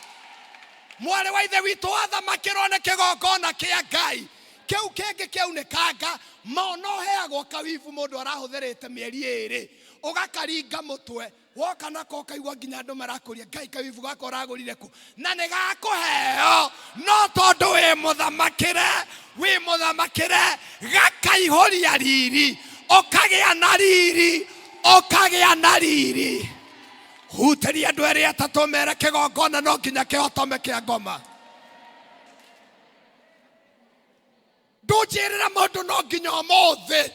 Mwarĩ wa ithe witũ athamakĩrwo nĩ kĩgongona kĩa Ngai. Kĩu kĩngĩ kĩaunĩkanga no heagwo kawivu mũndũ arahũthĩrĩte mĩeri 2 ũgakaringa mũtwe woka nako ũkaigua nginya andũ marakũria Ngai kawivu gako ũragũrire kũ. Na nĩ gakũheo no tondũ wĩ mũthamakĩre gakaihũria riri. Okagĩa na riri. Hutĩria andũ erĩ atatũ mere kĩgongona no nginya kĩhotome kĩa ngoma. Ndũnjĩrĩra mũndũ no nginya ũmũthĩ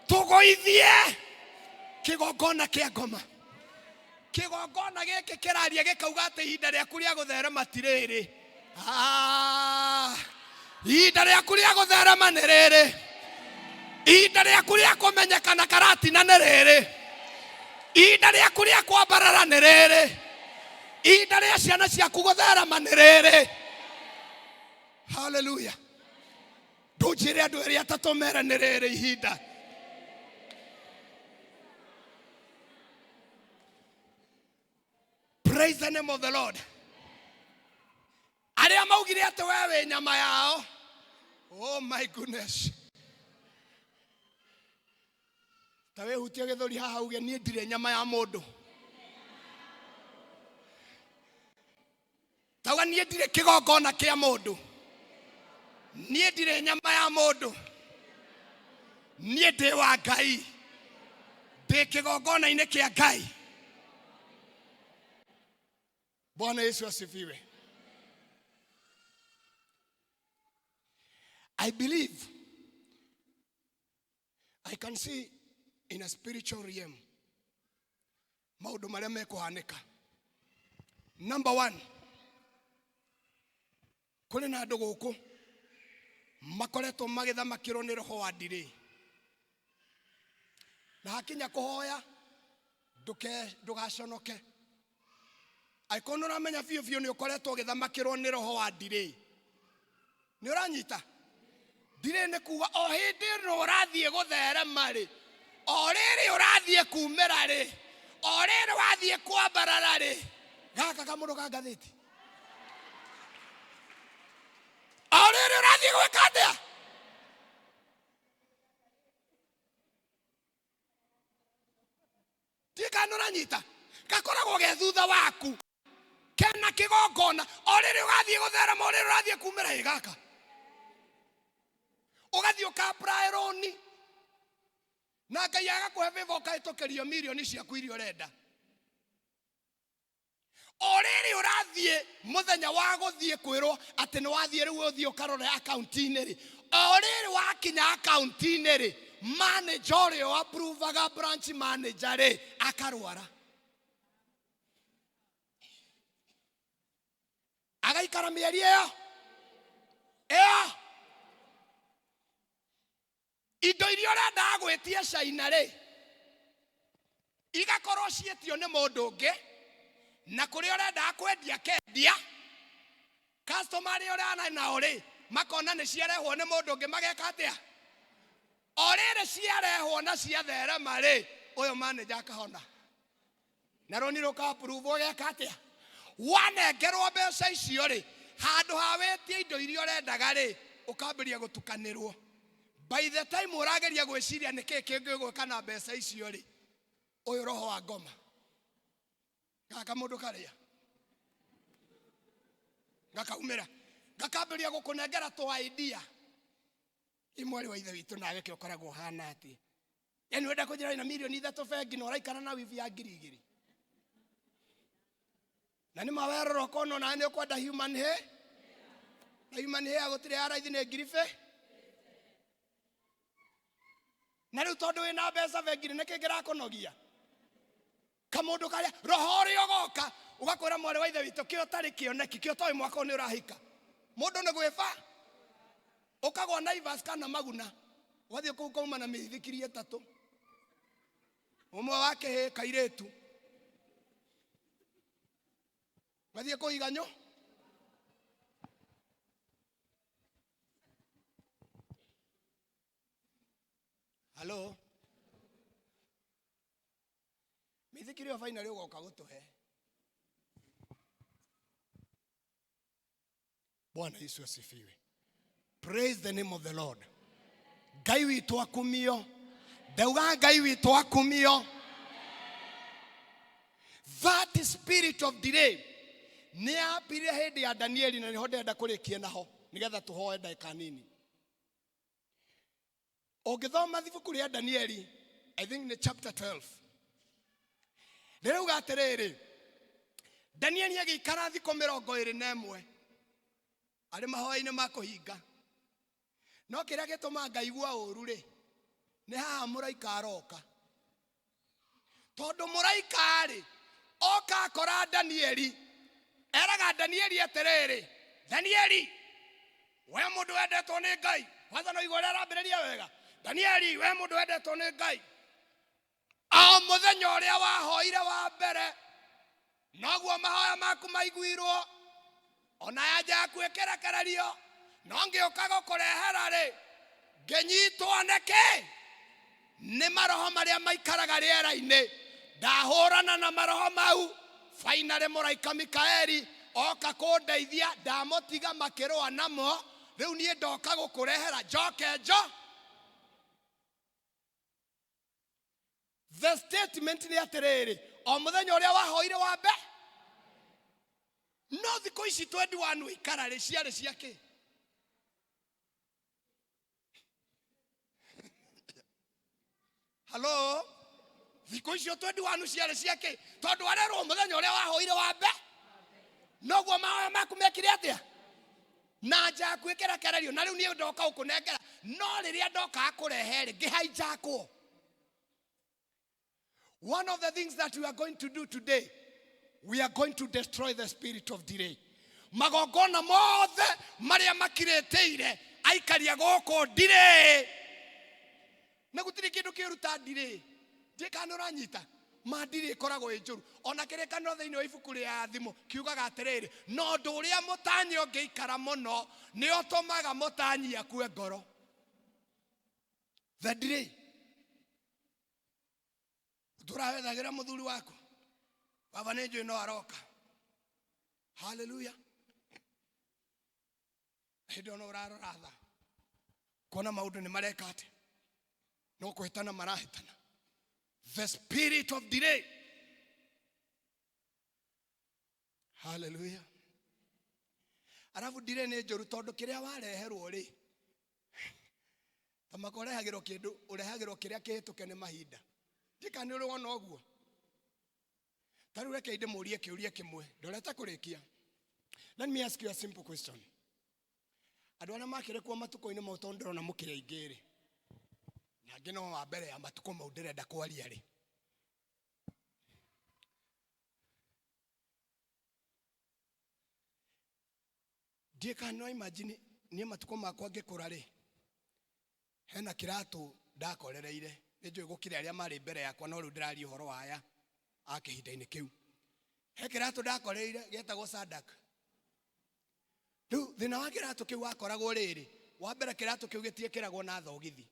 tũgũithie kĩgongona kĩa ngoma. Kĩgongona gĩkĩ kĩraria gĩkauga atĩ ihinda rĩaku rĩa gũtherema ti rĩrĩ. Ihinda rĩaku rĩa gũtherema nĩ rĩrĩ. Ihinda rĩaku rĩa kũmenyekana karatina nĩ rĩrĩ. Ihinda rĩaku rĩa kwambarara nĩ rĩrĩ. Ihinda rĩa ciana ciaku gũtherema nĩ rĩrĩ. Hallelujah. Ndũnjĩre andũ erĩ atatũ mere nĩ rĩrĩ ihinda. Praise the name of the Lord. Arĩa maugire atĩ wewe nyama yao. Oh my goodness. Tawe hutia gĩthũri haha uge niĩ ndirĩ nyama ya mũndũ. Tawa niĩ ndirĩ kĩgongona kĩa mũndũ. Niĩ ndirĩ nyama ya mũndũ. Niĩ ndĩ wa Ngai. Ndĩ kĩgongona-inĩ kĩa Ngai. Bwana Yesu asifiwe. I believe I can see in a spiritual realm maũndũ marĩa mekũhanĩka. Number 1, kũrĩ na andũ gũkũ makoretwo magĩthamakĩrwo nĩ roho wa ndirĩ. Na hakinya kũhoya ndũgaconoke. Akorwo nĩũramenya biũ nĩ ũkoretwo ũgĩthamakĩrwo nĩ roho wa ndirĩ. Nĩ ũranyita? Ndirĩ nĩ kuga o hĩndĩ no ũrathiĩ gũtherema rĩ, o rĩrĩ ũrathiĩ kumĩra rĩ, o rĩrĩ wathiĩ kwambarara rĩ, gaka kamũndũ ka ngathĩti. O rĩrĩ ũrathiĩ gwĩka atĩa? Tika nũranyita? Gakoragwo ge thutha waku. Kena kĩgongona, o rĩrĩ ũgathiĩ gũtherema, o rĩrĩ ũrathiĩ kumĩra ĩ gaka. Ugathiĩ ũka-apply roni. Na Ngai agakũhe favor ũkahĩtũkĩrio milioni ciaku iria ũrenda. O rĩrĩ ũrathiĩ mũthenya wa gũthiĩ kwĩrwo atĩ nĩ wathiĩ rĩu ũthiĩ ũkarore akaunti-inĩ rĩ. O rĩrĩ wakinya akaunti-inĩ rĩ, manager ũrĩa approvaga branch manager rĩ, akarwara. Agaikara mĩeri ĩyo. Indo iria ũrenda gwĩtia China rĩ, igakorwo ciĩtio nĩ mũndũ ũngĩ, na kũrĩa ũrenda kwendia kendia, customer ũrĩa ũrana nao rĩ, makona nĩ ciarehwo nĩ mũndũ ũngĩ mageka atĩa? O rĩrĩ ciarehwo na ciatherema rĩ, ũyũ manager akahona. Na roni rũka-approve ũgeka atĩa? Wanengerwo mbeca icio rĩ, handũ ha wĩtie indo iria ũrendaga rĩ, ũkambĩrĩria gũtukanĩrwo. By the time ũrageria gwĩciria nĩkĩĩ kĩngĩgwĩka na mbeca icio rĩ, ũyũ roho wa ngoma gaka mũndũ karĩa gakaumĩra gakambĩrĩria gũkũnengera tũ idea. Imwe wa ithe witũ nawe kĩ ũkoragwo hana atĩ. Yaani wenda kũnjĩra na milioni 3 bengi na ũraikara na wifi ya 2,000. Na nĩ mawerũrwo kono na nĩ ũkwenda human hair. Na human hair gũtirĩ ya raithi nĩ ngiribe. Na rĩu tondũ wĩna mbeca bengi nĩ kĩĩ kĩrakũnogia? Kamũndũ karĩa roho ũrĩa ũgoka ũgakwĩra mwarĩ wa ithe witũ kĩo tarĩ kĩoneki, kĩo toĩ mwaka nĩ ũrahika. Mũndũ nĩ gwĩba ũkagwa Naivas kana Maguna, ũgathiĩ kũu kauma na mĩithikiri 3. Ũmwe wa kĩhĩ kairĩtu ũgathiĩ kũiganyo. Hello. Mithikiri wa finally ugoka gutuhe. Bwana Yesu asifiwe. Praise the name of the Lord. Ngai witũ akumio. Ndauga Ngai witũ akumio. That spirit of delay nĩ yapire hĩndĩ ya Danieli na nĩho ndenda kũrĩkia naho nĩgetha tũhoe ndagĩka nini. Ũngĩthoma ibuku rĩa Danieli, I think in chapter 12. Rĩrauga atĩrĩrĩ, Danieli agĩikara thikũ 21 arĩ mahoya-inĩ ma kũhinga. No kĩrĩa gĩtũma ngaigua ũru rĩ, nĩ haha mũraika aroka. Tondũ mũraika rĩ, oka akora Danieli, eraga Danieli atĩrĩrĩ, Danieli, we mũndũ wendetwo nĩ Ngai, kwanza no igũrĩra arambĩrĩria wega. Danieli, we mũndũ wendetwo nĩ Ngai. O mũthenya ũrĩa wahoire wa mbere, noguo mahoya maku maiguirwo ona yanja yaku ĩkĩrekererio no ngĩũka gũkũrehera rĩ ngĩnyitwo nĩkĩ nĩ maroho marĩa maikaraga rĩera-inĩ ndahũrana na maroho mau finally mũraika Mikaeli oka kũndeithia ndamũtiga makĩrũa namo rĩu niĩ ndoka gũkũrehera njoke njo. The statement nĩ atĩrĩrĩ o mũthenya ũrĩa wahoire wa mbere no thikũ ici 21 wĩikara rĩ ciarĩ ciake. Hello, thikũ icio 21 ciarĩ ciake tondũ warerwo mũthenya ũrĩa wahoire wa mbere noguo mahoya maku mekire atĩa na nja yaku ĩkĩrekererio na rĩu niĩ ndoka gũkũnengera no rĩrĩa ndoka akũrehe rĩ ngĩhaijakwo. One of the things that we are going to do today, we are going to destroy the spirit of delay. Magongona mothe marĩa makirĩtĩire aikaria gũkũ delay. Na gũtirĩ kĩndũ kĩruta delay. Ndikana ũranyita. Ma delay ĩkoragwo ĩ njũru. Ona kĩrĩkanĩro thĩinĩ wa ibuku rĩa thimo kiugaga atĩrĩrĩ no ũndũ ũrĩa mũtanyi ũngĩikara mũno nĩ ũtũmaga mũtanyi akue ngoro. The delay. Tũrawethagira mũthuri waku baba nĩ njũĩ no aroka. Hallelujah. Hĩndĩ ona ũrarora tha kuona maũndũ nĩ mareka atĩ no kũhĩtana marahĩtana. The spirit of delay. Hallelujah. Arabu delay nĩ njũru tondũ kĩrĩa wareherwo rĩ ta makorehagĩrwo kĩndũ ũrehagĩrwo kĩrĩa kĩhĩtũke nĩ mahinda. Ndika nĩ ũrĩ wona ũguo. Tarĩu reke ndĩmũrie kĩũria kĩmwe ndorete kũrĩkia. Let me ask you a simple question. Andũ arĩa makĩrĩ kuo matukũ-inĩ mau tondũ ndĩrona mũkĩrĩ aingĩ rĩ na angĩ no wa mbere ya matukũ mau ndĩrenda kwaria rĩ ndika no imagine niĩ matukũ makwa ngĩkũra rĩ hena kĩratũ ndakorereire nĩ njũĩ gũkĩrĩ arĩa marĩ mbere yakwa no rĩu ndĩraria ũhoro wa aya a kĩhinda-inĩ kĩu. He kĩratũ ndakorereire gĩetagwo Sadak. Rĩu thĩna wa kĩratũ kĩu wakoragwo rĩrĩ wa mbere kĩratũ kĩu gĩtiĩkĩragwo na thogithi.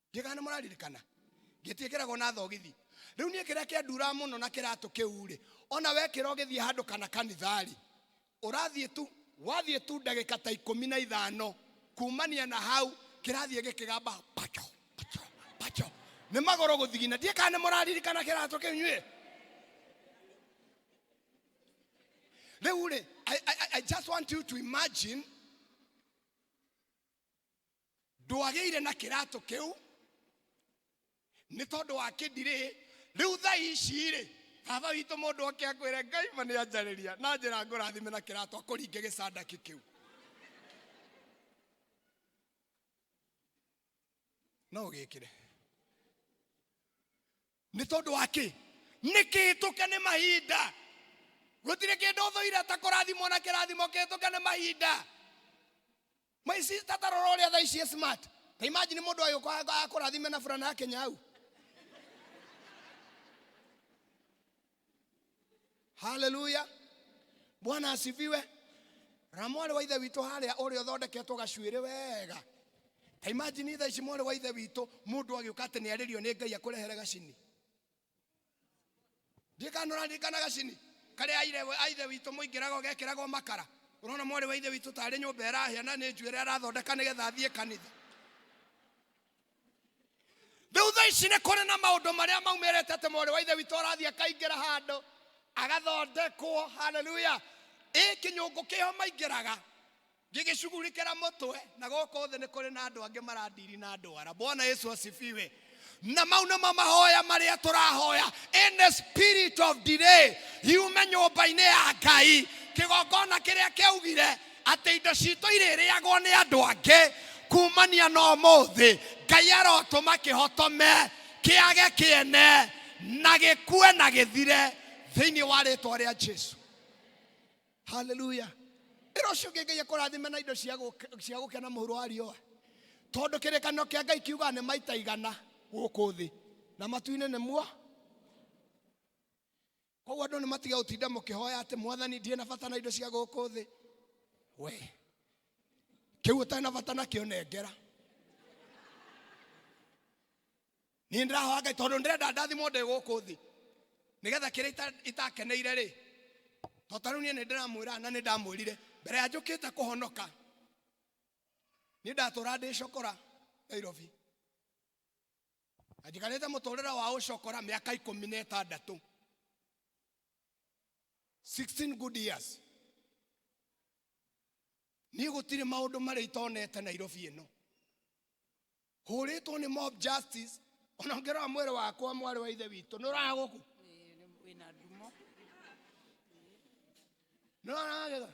Ndikana mũraririkana gĩtiĩkĩragwo na thogithi. Rĩu niĩ kĩrĩa kĩandura mũno na kĩratũ kĩu rĩ ona wekĩra ũgĩthiĩ handũ kana kanitharĩ ũrathiĩ tu wathiĩ tu ndagĩka ta 15 kumania na hau kĩrathiĩ gĩkĩgamba pacho pacho pacho nĩ magoro gũthigina. Ndikana mũraririkana kĩratũ kĩu nyuĩ. Rĩu rĩ I just want you to imagine ndwagĩire na kĩratũ kĩu nĩ tondũ wa kĩndirĩ rĩu thaa ici rĩ baba witũ mũndũ oke akwĩre Ngai ma nĩ anjarĩria na njĩra ngũrathime na kĩratũ akũringe gĩcandaki kĩu. No gĩkĩre nĩ tondũ wa kĩ nĩ kĩhĩtũke nĩ mahinda. Gũtirĩ kĩndũ ũthũire ta kũrathimwo na kĩrathimo kĩhĩtũke nĩ mahinda. My sister tarora ũrĩa thaa ici smart. Ta imagine mũndũ agĩũka akũrathime na burana ya Kenya hau. Hallelujah. Bwana asifiwe. Ramwale wa ithe witũ harĩa ũrĩa ũthondeketwo gacuĩrĩ wega. Ta imagine thaa ici mwale wa ithe witũ mũndũ agĩũka atĩ nĩ arĩrio nĩ Ngai akũrehere gacini. Ndikana gacini karĩa aithe witũ mũingĩraga ũgekĩragwo makara. Ũrona mwale wa ithe witũ tarĩ nyũmba ĩrahĩa na nĩ njuĩrĩ arathondeka nĩgetha athiĩ kanitha. Rĩu thaa ici nĩ kũrĩ na maũndũ marĩa maumĩrĩte atĩ mwale wa ithe witũ arathiĩ akaingĩra handũ agathondekwo. Hallelujah. Kĩnyũngũ kĩho maingĩraga gĩgĩcugurikĩra mũtwe na gũkũ thĩ nĩ kũrĩ na andũ angĩ marandiri na ndwara. Bwana Yesu asifiwe. Na mau nĩmo mahoya marĩa tũrahoya in the spirit of delay. Yume nyũmba-inĩ ya Ngai kĩgongona kĩrĩa kĩaugire atĩ indo citũ irĩrĩagwo nĩ andũ angĩ kumania na ũmũthĩ Ngai arotũma kĩhotome kĩage kĩene na gĩkue na gĩthire thĩinĩ wa rĩtwa rĩa Jesu. Hallelujah. Rũciũ Ngai akũrathime na indo cia gũkena mũhuro wa riũa tondũ kĩrĩkanĩro kĩa Ngai kiuga nĩ maita 100 gũkũ thĩ na matu-inĩ nĩ muo. Koguo andu ni matiga utinda mukihoya ati mwathani ndie na bata na indo cia guku thi. We kiu utana bata na kio nengera. Ni ndirahoya Ngai tondu ndirenda ndathimo ndi guku thi. Nigetha kiria itakeneire ri. Totaru ni ndiramwira na ndamwirire mbere ya njukite kuhonoka. Ni ndatura ndi cokora Nairobi. Ajikanite muturira wa ucokora miaka 16. 16 good years. Ni gutire maundu mari itonete Nairobi ino. Huritwo ni mob justice. Onongera mwere wakwa mwari wa ithe witu. Nura guku. Wina ndumo. Nura gega.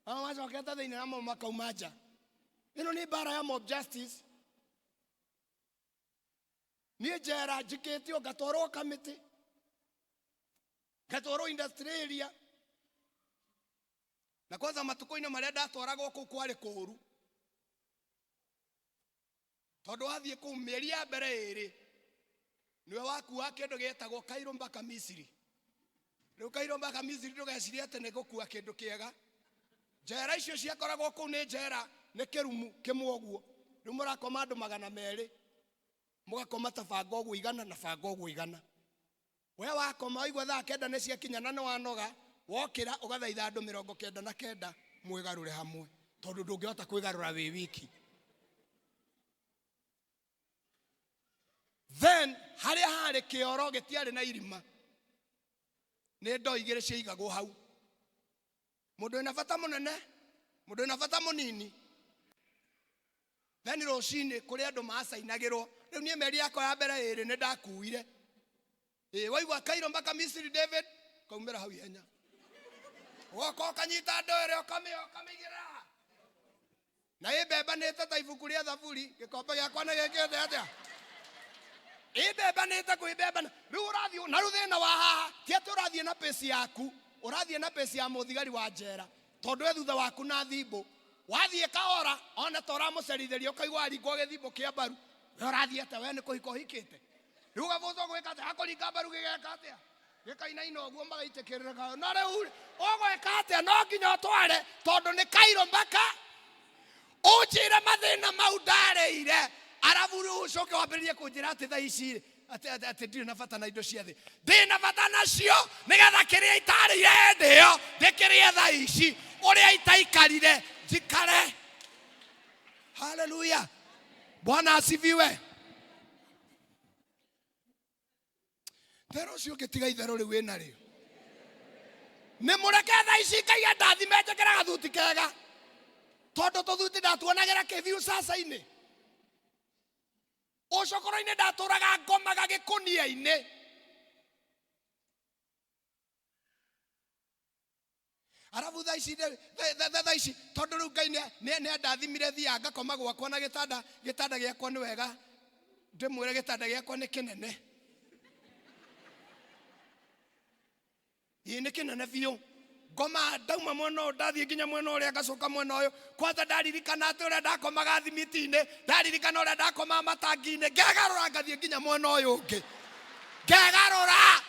Amacho keta thini na mo makaumaja. Ino ni bara ya mob justice. Ni jera jiketio gatoro kamiti. Gatoro industry area. Na kwanza matuko-ini maria ndatwaraga ku kwari kuru. Tondu wathie ku mieri ya mbere iri niwe wakua kindu getagwo Kairo mpaka Misiri. Riu Kairo mpaka Misiri ndugeciria ati ni gukua kindu kiega. Njera icio ciakoragwo ku ni njera ni kirumu kimwe uguo. Riu murakoma andu 200 mugakoma ta banga uguo igana na banga uguo igana. We wakoma igwa thaa kenda ni ciakinya na ni wanoga wokira ugathaitha andu 99 mwigarure hamwe tondu ndungihota kwigarura wi wiki. Then haria hari kioro gitiari na irima ni ndo igire ciigagwo hau. Mundu ena bata munene, mundu ena bata munini. Then rucini kuri andu masainagirwo. Riu nie meri yakwa ya mbere iri ni ndakuire. Waigua Kairo mpaka Misiri David kaumira hau ihenya. Woko kanyita ndore okamigira. Na ibeba nita ta ibuku ria thaburi gikombe giakwa na gikete atia. Ibeba nita ku ibeba. Riu urathio na ruthina wa haha ti ati urathie na pesi yaku, urathie na pesi ya muthigari wa njera. Tondu we thutha waku na thimbo. Wathie kaora ona tora mucerithirio kaigwa aringo githimbo kia mbaru. We urathie ate we ni kuhiko hikite. Riu gavuzo gwika ati hakuringa mbaru gigeka atia. Gikainaina uguo magaitikirira ka. Na riu ogweka atia no nginya tware tondu ni Kairo mpaka unjire mathina mau ndareire. Arabu riu ucoke wambiririe kunjira ati thaa ici ati ndiri na bata na indo cia thi. Ndi na bata nacio nigetha kiria itarire ndio ndikirie thaa ici uria itaikarire njikare. Hallelujah. Bwana asifiwe. Pero cio gitiga ithero riu wina rio. Ni mureke thaa ici Ngai ndathime njikira gathuti kega. Tondu tuthuti ndatuonagira kithiu sasa-ini. Ucokoro-ini ndaturaga ngomaga gikunia-ini. Arabu thaa ici tondu riu Ngai ni andathimire thia ngakoma gwakwa na gitanda giakwa ni wega. Ndimwire gitanda giakwa ni kinene. Ni kinene biu. Ngoma ndauma mwena uyu ndathie nginya mwena uria ngacoka mwena uyu. Kwanza ndaririkana ati uria ndakomaga thimiti-ini, ndaririkana uria ndakomaga matangi-ini, ngegarura ngathie nginya mwena uyu ungi. Ngegarura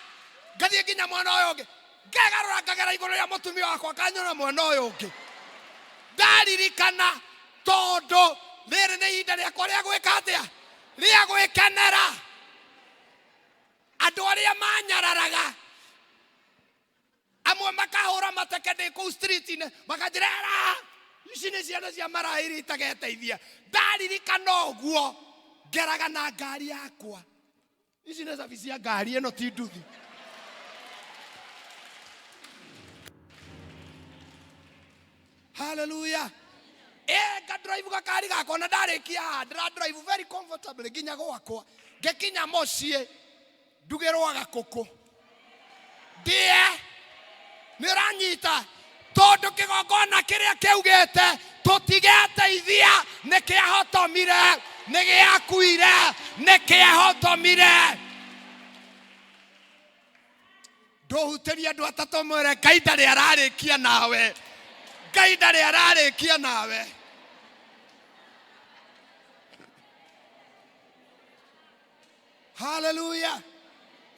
ngathie nginya mwena uyu ungi. Ngegarura ngagera iguru ria mutumia wakwa kanyona mwena uyu ungi. Ndaririkana tondu riri ni ihinda riakwa ria gwika atia, ria gwikenera. Andu aria manyararaga amwe makahura mateke ndi ku street-ini makanjirera ici ni ciana cia marahiri itageteithia. Ndaririkana uguo ngeraga na ngari yakwa. Ici ni cabi cia ngari ino ti nduthi. Hallelujah. Nga drive gakari gakwa na ndarikia ndira drive very comfortable nginya gwakwa. Ngikinya mucii ndugirwa gakuku. Ndie niranyita tondu kigongona kiria kiugite tutigeteithia ni kiahotomire ni giakuire ni kiahotomire. Nduhutirie andu atatu mwire Ngai ndari ararikia nawe. Ngai ndari ararikia nawe. Hallelujah.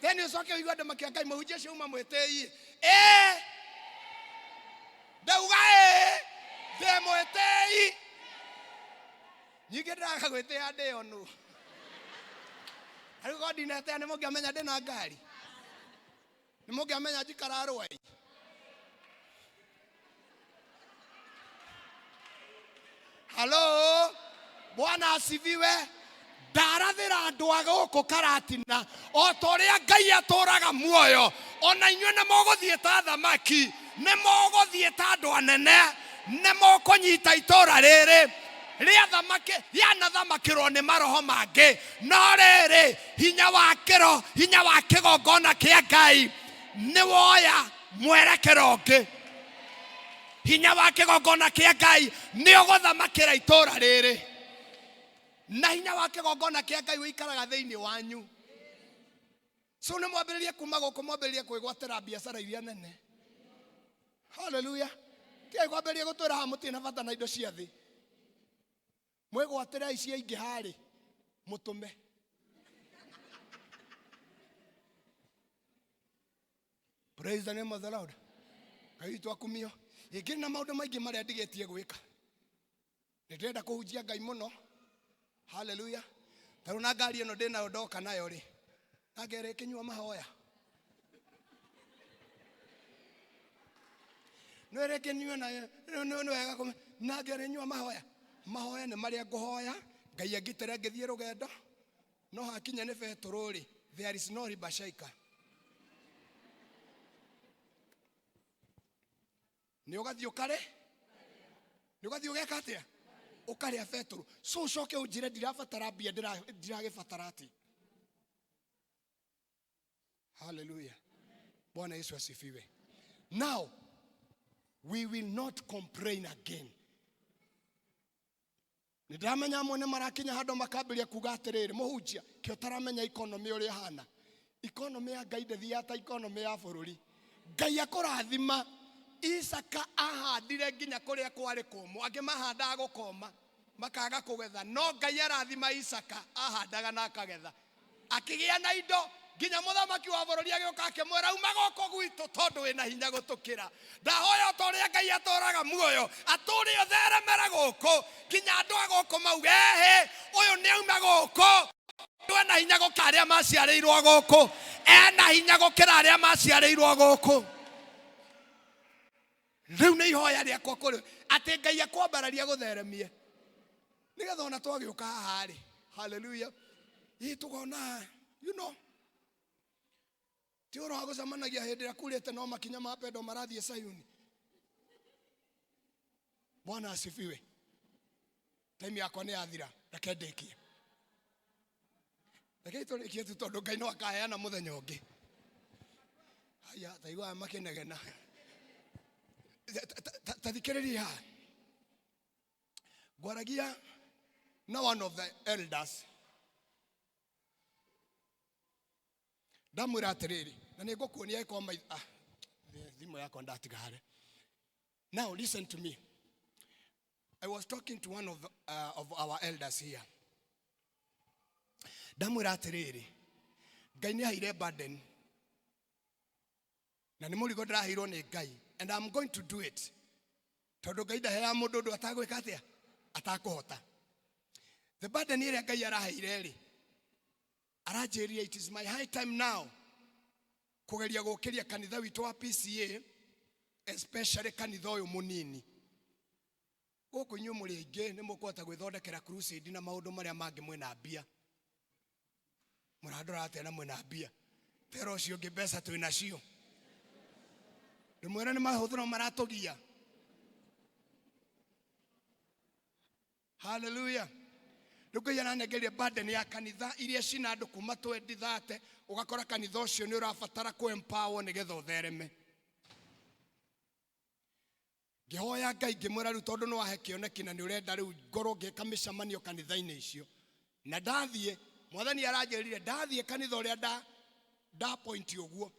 Then ucoke uigua andũ makiuga Ngai mũhunjia ũcio uma mwĩtĩi. Ndauga ndĩ mwĩtĩi. Nyingĩ ndĩraga gwĩtĩĩa ndĩ onu. Ariko ndinete nĩ mũngĩamenya ndĩ na ngari. Nĩ mũngĩamenya njikara Rwai. Hello. Bwana asifiwe. Ndarathira andũ a gũkũ Karatina o ta ũrĩa Ngai atũraga muoyo. Ona inyuĩ nĩ mũgũthiĩ ta thamaki, nĩ mũgũthiĩ ta andũ anene, nĩ mũkũnyita itũũra rĩrĩ rĩa thamaki, yanathamakĩrwo nĩ maroho mangĩ. No rĩrĩ hinya wa kĩgongona kĩa Ngai nĩ woya mwerekero ũngĩ. Hinya wa kĩgongona kĩa Ngai nĩ ũgũthamakĩra itũũra rĩrĩ. Na hinya wa kĩgongona kĩa Ngai ũikaraga thĩinĩ wanyu. So nĩ mwambĩrĩrie kuma gũkũ mwambĩrĩrie kwĩgwatĩra biacara iria nene. Hallelujah. Tigai kwambĩrĩrie gũtũũra haha mũtirĩ na bata na indo cia thĩ. Mwĩgwatĩra ici aingĩ harĩ mũtũme. Praise the name of the Lord. Ngai witũ akumio. Ingĩ na maũndũ maingĩ marĩa ndigĩtie gwĩka. Nĩndĩrenda kũhunjia Ngai mũno. Hallelujah. Tarũ na ngari ĩno ndĩnayo ndoka nayo rĩ. Na ngere kĩnyua mahoya. Nĩ reke nyua nayo. Nĩ wega kũmenya. Na ngere nyua mahoya. Mahoya nĩ marĩa ngũhoya. Ngai angĩtere ngĩthiĩ rũgendo. No hakinya nĩ Petro rĩ. There is no ribashaika. Nĩ ũgathiĩ ũkare? Nĩ ũgathiĩ ũgeka atĩa? Ũkarĩa Petro. So ũcoke ũnjĩre ndirabatara mbia ndiragĩbatara atĩ. Hallelujah. Bwana Yesu asifiwe. Now, we will not complain again. Nĩndamenya amwe nĩ marakinya handũ makambĩrĩria kuga atĩrĩrĩ, mũhunjia, kĩo taramenya economy ũrĩa hana. Economy ya Ngai ndĩthiaga ta economy ya bũrũri. Ngai akũrathima. Isaka ahandire nginya kũrĩa kwarĩ kũmũ. Angĩ mahandaga gũkoma makaga kũgetha. No Ngai arathima Isaka ahandaga na akagetha. Akĩgĩa na indo nginya mũthamaki wa bũrũri agĩũka akĩmwĩra uma gũkũ gwitũ tondũ wĩna hinya gũtũkĩra. Ndahoya ta ũrĩa Ngai atũraga muoyo atũre ũtheremere gũkũ nginya andũ a gũkũ mauge ũyũ nĩ auma gũkũ. Ena hinya gũkĩra arĩa maciarĩirwo gũkũ. Ena hinya gũkĩra arĩa maciarĩirwo gũkũ. Rĩu nĩ ihoya rĩakwa kũrĩ atĩ Ngai akwambararia gũtheremie. Nĩgetha ona twagĩũka haha rĩ. Hallelujah. Tũkona you know. Ti ũhoro wa gũcemanagia hĩndĩ ĩrĩa kurĩte no makinya ma pendo marathiĩ Sayuni. Bwana asifiwe. Time yakwa nĩ yathira. Reke ndĩkie. Reke tũrĩkie tu tondũ Ngai no akaheana mũthenya ũngĩ. Haya, taigua makĩnegena. Tathikĩrĩria. Gwaragia na one of the elders. Ndamwĩra atĩrĩrĩ, na nĩ ngũkuonia ĩko thimũ yakwa ndatiga harĩa. Now listen to me. I was talking to one of our elders here. Ndamwĩra atĩrĩrĩ, Ngai nĩ aheire burden. Na nĩ mũrigo ndĩraheirwo nĩ Ngai. And I'm going to do it. Tondũ Ngai ndaheaga mũndũ ũndũ atagwĩka atĩa? Atakũhota. The burden ĩrĩa Ngai araheire rĩ. Aranjĩrire it is my high time now. Kũgeria gũkĩria kanitha witũ wa PCA, especially kanitha ũyũ mũnini. Gũkũ inyuĩ mũrĩ aingĩ nĩ mũkũhota gwĩthondekera crusade na maũndũ marĩa mangĩ mwĩna mbia. Mũrandora atĩa na mwĩna mbia. Tera ũcio ũngĩ mbeca twĩna cio. Ndĩmwĩra nĩ mahũthĩro maratũgia. Hallelujah. Ngai aranengeria burden ya kanitha iria cina andũ kuma 2030 ugakora kanitha ũcio nĩ ũrabatara kũ-empower nĩgetha ũthereme. Ngĩhoya Ngai ngĩmwĩra rĩu tondũ nĩ wahe kĩoneki na nĩ ũrenda rĩu ngorwo ngĩka mĩcemanio kanitha-inĩ icio. Na ndathiĩ mwathani aranjĩrire ndathiĩ kanitha ũrĩa point ũguo.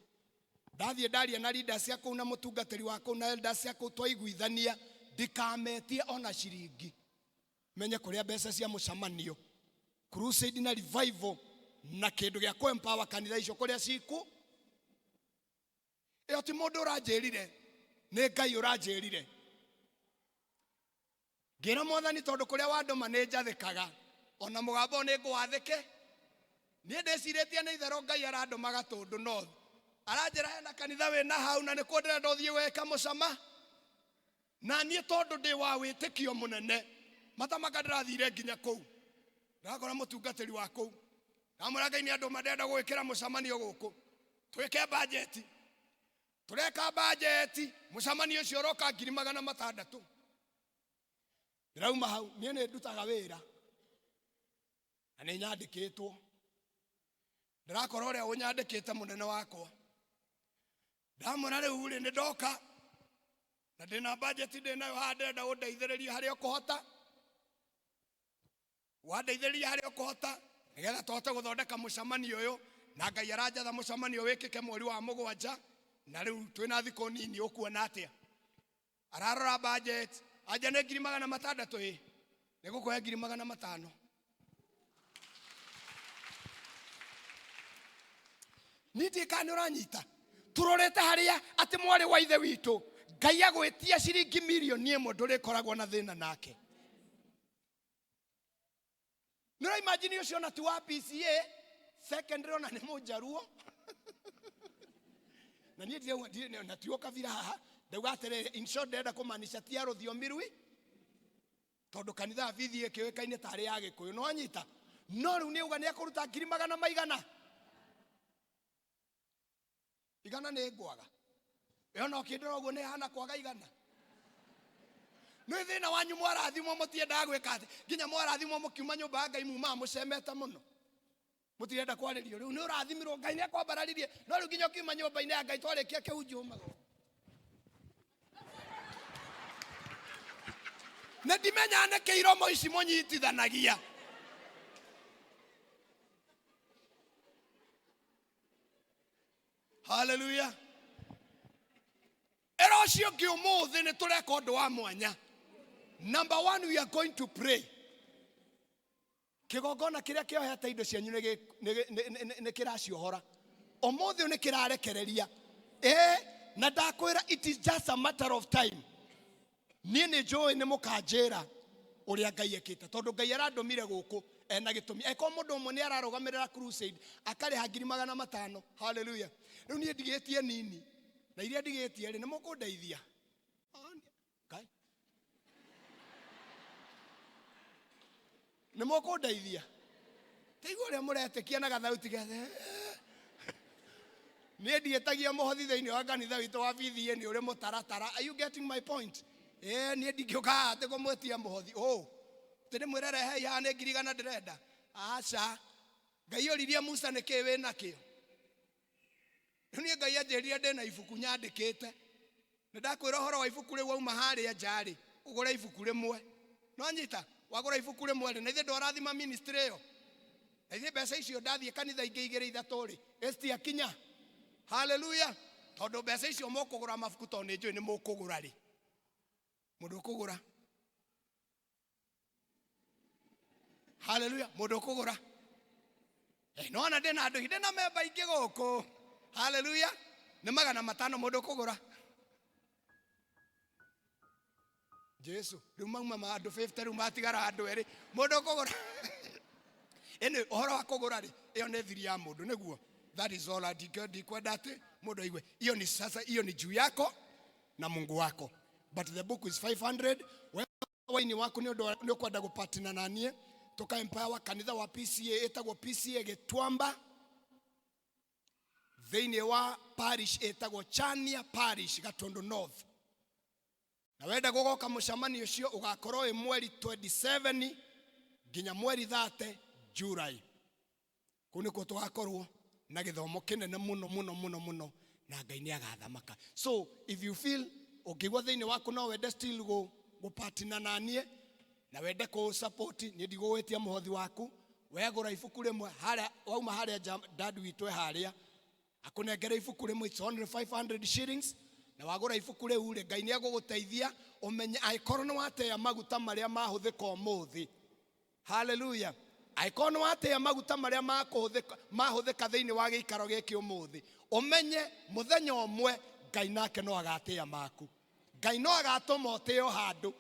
Ndathiĩ ndaria na leaders cia kũu na mũtungatĩri wa kũu na elders cia kũu twaiguithania ndikametie ona ciringi. Menye kũrĩa mbeca cia mũcemanio. Crusade na revival na kindu gya ku empower kanitha icio kuria ciku. Iyo ti mundu uranjirire, ni Ngai uranjirire. Ngira Mwathani tondu kuria wanduma ni njathikaga, ona mugambo ni ngwathike. Ni ndiciritie ni ithero Ngai arandumaga tondu no aranjira hena kanitha wina hau na nikuo ndirenda uthie weka mucama. Na nie tondu ndi wa witikio munene, matamaka ndirathire nginya kuu. Ndakora mutungatiri wa kuu. Ndamwira Ngai ni andu mandenda gwikira mucamanio guku. Twike budget. Tureka budget, mucamanio ucio uroka 600,000. Ndirauma hau, nie ni ndutaga wira. Na ni nyandikitwo. Ndirakora uria unyandikite munene wakwa. Ndamwira riu ri ni ndoka. Na ndina budget ndinayo handenda undeithiririe haria ukuhota. Wandeithiririe haria ukuhota nigetha tuhote guthondeka mucamanio uyu, na Ngai aranjatha mucamanio wikike mweri wa 7, na riu twina thiko nini ukuona atia. Ararora budget aja ni 600,000 nigukuhe 500,000. Niti kana uranyita turorete haria ati mwari wa ithe witu Ngai agwitia ciringi milioni 1 ndurikoragwo na thina nake. Nura imagine ucio na tu wa PCA secondary na ni mujaruo. Na nie ndio na tuo kavira haha ndauga atere in short ndenda kumanisha ti aruthiomi rwi tondu kanitha vithi ikiwekaine tari ya Gikuyu no anyita no riu ni uga ni akuruta 100,000 igana ni ngwaga yo no kindoro guo ni hana kwaga igana. No thina wanyu mwarathimwo mutienda gwika ati nginya mwarathimwo mukiuma nyumba Ngai muma mucemete muno mutienda kwaririo riu ni urathimirwo Ngai ni akwambararirie no riu nginya ukiuma nyumba-ini ya Ngai twarikia kiunju mago na ndimenya ne kiromo ici munyitithanagia. Hallelujah. Erocio kiumuthi ni tureka undu wa mwanya. Number 1, we are going to pray. Kigongona kiria kiohete indo cianyu ni kiraciohora. Omuthi ni kirarekereria. Na ndakwira it is just a matter of time. Nie ni joy ni mukanjira uria Ngai ekite tondu Ngai arandomire guku ena gitumi. Eko mundu umwe ni ararugamirira crusade akari 500,000. Hallelujah. Riu nie ndigetie nini. Na iria ndigetie ri ni mukundeithia. Ngai ni mukundeithia. Teigua ria muretikia na gathauti gethe. Nie ndietagia muhothi thiini wa kanitha witu wa VCA ni uri mutaratara. Are you getting my point? Nie ndingioka ati kumwetia muhothi. Tiri mwirere hei ha ni 100,000 ndirenda. Aca. Ngai oririe Musa ni ki wina kio. Ni Ngai anjirire ndina ibuku nyandikite. Ndakwira horo wa ibuku riu wauma haria njari. Ugura ibuku rimwe. No nyita wagura ibuku rimwe na ithe ndorathima ministry yo. Na ithe mbeca icio ndathie kanitha ingi 2-3 ri. Esti akinya. Hallelujah. Tondu mbeca icio mukugura mabuku to ni njui ni mukugura ri. Mundu ukugura. Hallelujah. Mundu ukugura. No na ndina andu ndina memba ingi guku. Hallelujah. Ni 500 mundu ukugura. Jesu, riu mauma ma andu 50 riu matigara andu eri. Mundu ukugura. Ene uhoro wa kugura ri. Iyo ni thiri ya mundu niguo. That is all I dikwenda ati mundu aigue. Iyo ni sasa, iyo ni juu yako na Mungu wako. But the book is 500. Wewe ni wako ni ukwenda gupatina na nie. Toka empire wa kanitha wa PCA etagwo PCA Gitwamba. Thiini wa parish etagwo Chania Parish Gatondo North. Na wenda gugoka mucamani ucio ugakorwo mweri 27 nginya mweri 30 July. Kuniko tugakorwo na githomo kinene muno na Ngai ni agathamaka. So if you feel ukigwa thiini waku no wende still go partner na nie na wende ko support ni ndigwetia muhothi waku wegura ibuku rimwe haria wauma haria dad witwe haria akunengere ibuku rimwe it's only 500 shillings na wagura ibuku riu ri Ngai ni aguguteithia umenye aikorwo ni wateya maguta maria mahuthika umuthi. Hallelujah. Aikono ate ya maguta maria mahuthika thiini wa giikaro giki umuthi umenye muthenya omwe Ngai nake no agatia maku. Ngai no agatuma oteo handu.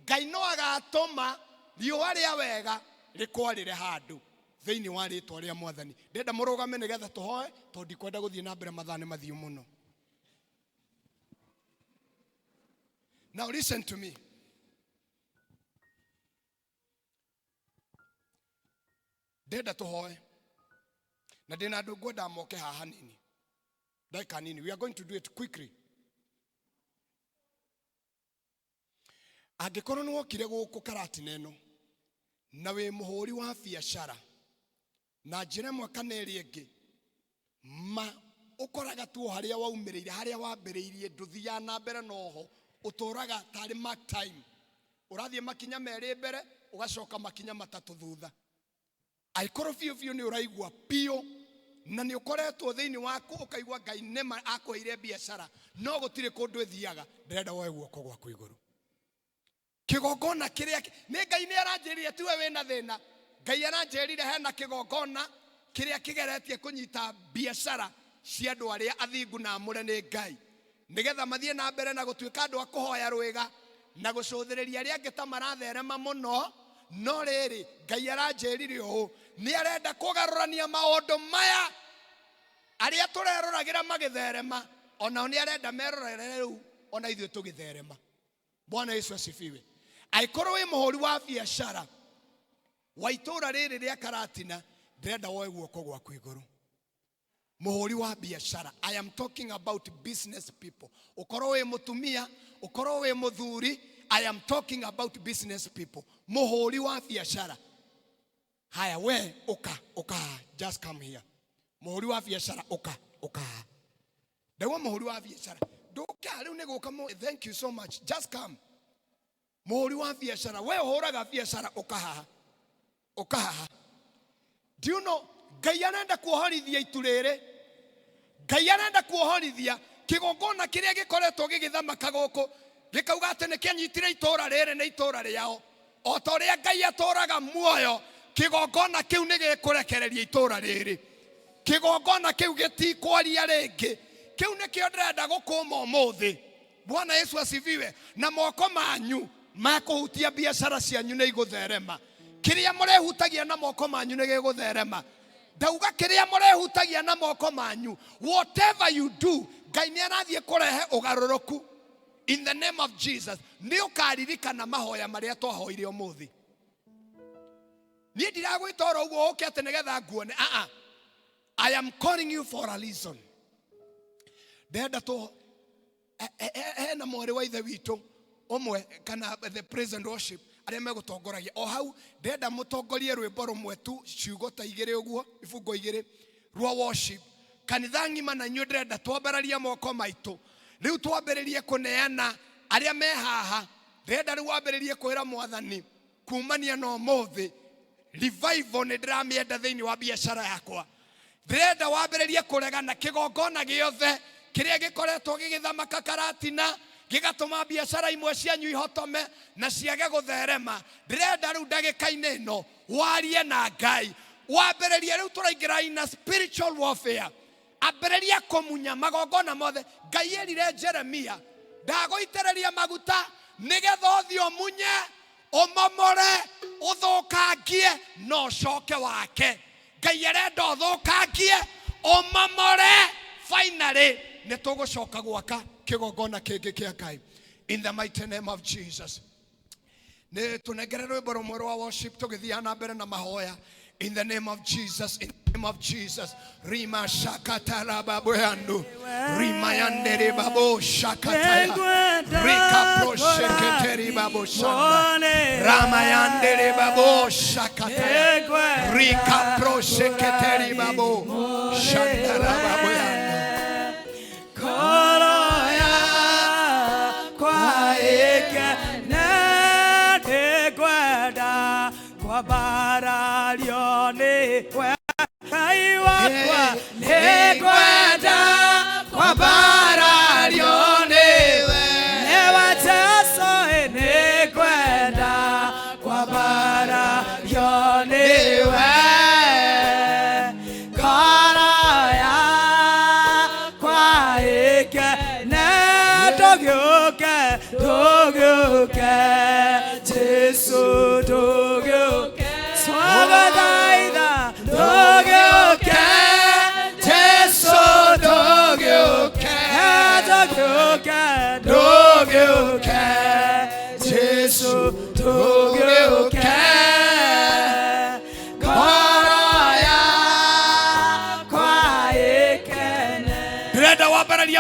Ngai no agatuma riua ria wega rikwarire handu thiini wa ritwa ria Mwathani. Ndenda murugame nigetha tuhoe tondi kwenda guthie na mbere mathane mathiu muno. Now listen to me. Ndenda tuhoe na ndina andu ngwenda moke haha nini dakika nini. We are going to do it quickly. Angikorwo ni wokire guku Karatina eno na we muhuri wa biashara na njira imwe kana iri ingi ma ukoraga tu haria waumirire haria wambiriirie nduthia na mbere noho uturaga tari mark time urathie makinya meri mbere ugacoka makinya matatu thutha. Aikoro biu ni uraigua pio na ni ukoretwo thiini waku ukaigua Ngai nema akwire biashara no gutire kundu ethiaga. Ndenda woe guoko gwaku iguru kigongona kiria ni Ngai ni aranjirire tiwe wina thina. Ngai aranjirire hena kigongona kiria kigeretie kunyita biashara cia andu aria athingu na amure ni Ngai nigetha mathie na mbere na gutuika andu akuhoya rwiga na gucuthiriria aria angi ta maratherema muno. No riri Ngai aranjirire uu ni arenda kugarurania maundu maya aria tureruragira magitherema ona ni arenda merorere riu ona ithuĩ tugitherema. Bwana Yesu asifiwe. Aikorwo wi muhuri wa biashara wa itura riri ria Karatina ndenda woe guoko gwaku iguru. Muhuri wa biashara, I am talking about business people. Ukorwo wi mutumia, ukorwo wi muthuri, I am talking about business people. Muhuri wa biashara. Haya we uka just come here. Muhuri wa biashara uka. Dewa muhuri wa biashara. Doka riu ni guka mo. Thank you so much. Just come. Muhuri wa biashara we uhuraga biashara uka. Do you know Ngai arenda kuohorithia iturere. Ngai arenda kuohorithia kigongona kiria gikoretwo gigithamaka guku gikauga ati ni kianyitire itura riri na itura riao. O ta uria Ngai aturaga muoyo kigongona kiu ni gikurekereria itura riri. Kigongona kiu gitikwaria ringi. Kiu nikio ndĩrenda gũkũma ũmũthĩ. Bwana Yesu asifiwe. Na moko manyu makuhutia biashara cianyu nĩ igũtherema. Kiria mũrehutagia na moko manyu nĩ gĩgũtherema. Ndauga kiria mũrehutagia na moko manyu, whatever you do, Ngai nĩ arathiĩ kũrehe ũgarũrũku. In the name of Jesus. Nĩ ũkaririkana mahoya marĩa twahoire ũmũthĩ. Niĩ ndiragwĩtara ũguo ũke atĩ nĩgetha nguone. I am calling you for a reason. Ndenda to na mwari wa ithe witu omwe kana the present worship aria megutongoragia o hau ndenda mutongorie rwimbo rumwe tu ciugo ta igire uguo ifungo igire rwa worship kanitha ngima na nyu ndenda twambararia moko maitu riu twambiririe kuneana aria me haha ndenda riu wambiririe kwira Mwathani kumania no muthi revival ni ndiramienda thiini wa biashara yakwa ndenda wambiririe kuregana kigongona giothe kiria gikoretwo gigithamaka Karatina gigatuma biashara imwe cianyu ihotome na ciage gutherema. Ndĩrenda riu ndagĩka-inĩ ĩno warie na Ngai wambĩrĩrie riu tũraingĩra in spiritual warfare. Ambĩrĩria kũmunya magongona mothe. Ngai erire Jeremia ndagũitĩrĩria maguta nĩgetha ũthiĩ ũmunye ũmomore ũthũkangie no coke wake. Ngai arenda ũthũkangie ũmomore finally netogocoka gwaka kigongona kingi kia Ngai. In the mighty name of Jesus. Ne tunegere rwimbo rumwe rwa worship tugithia na mbere na mahoya. In the name of Jesus. In the name of Jesus. Rima shakatara baboyandu. Rima yandere babo shakataya. Rika prosheketeri babo shanda. Rama yandere babo shakataya. Rika prosheketeri babo shanda baboyandu. Kwa bara yone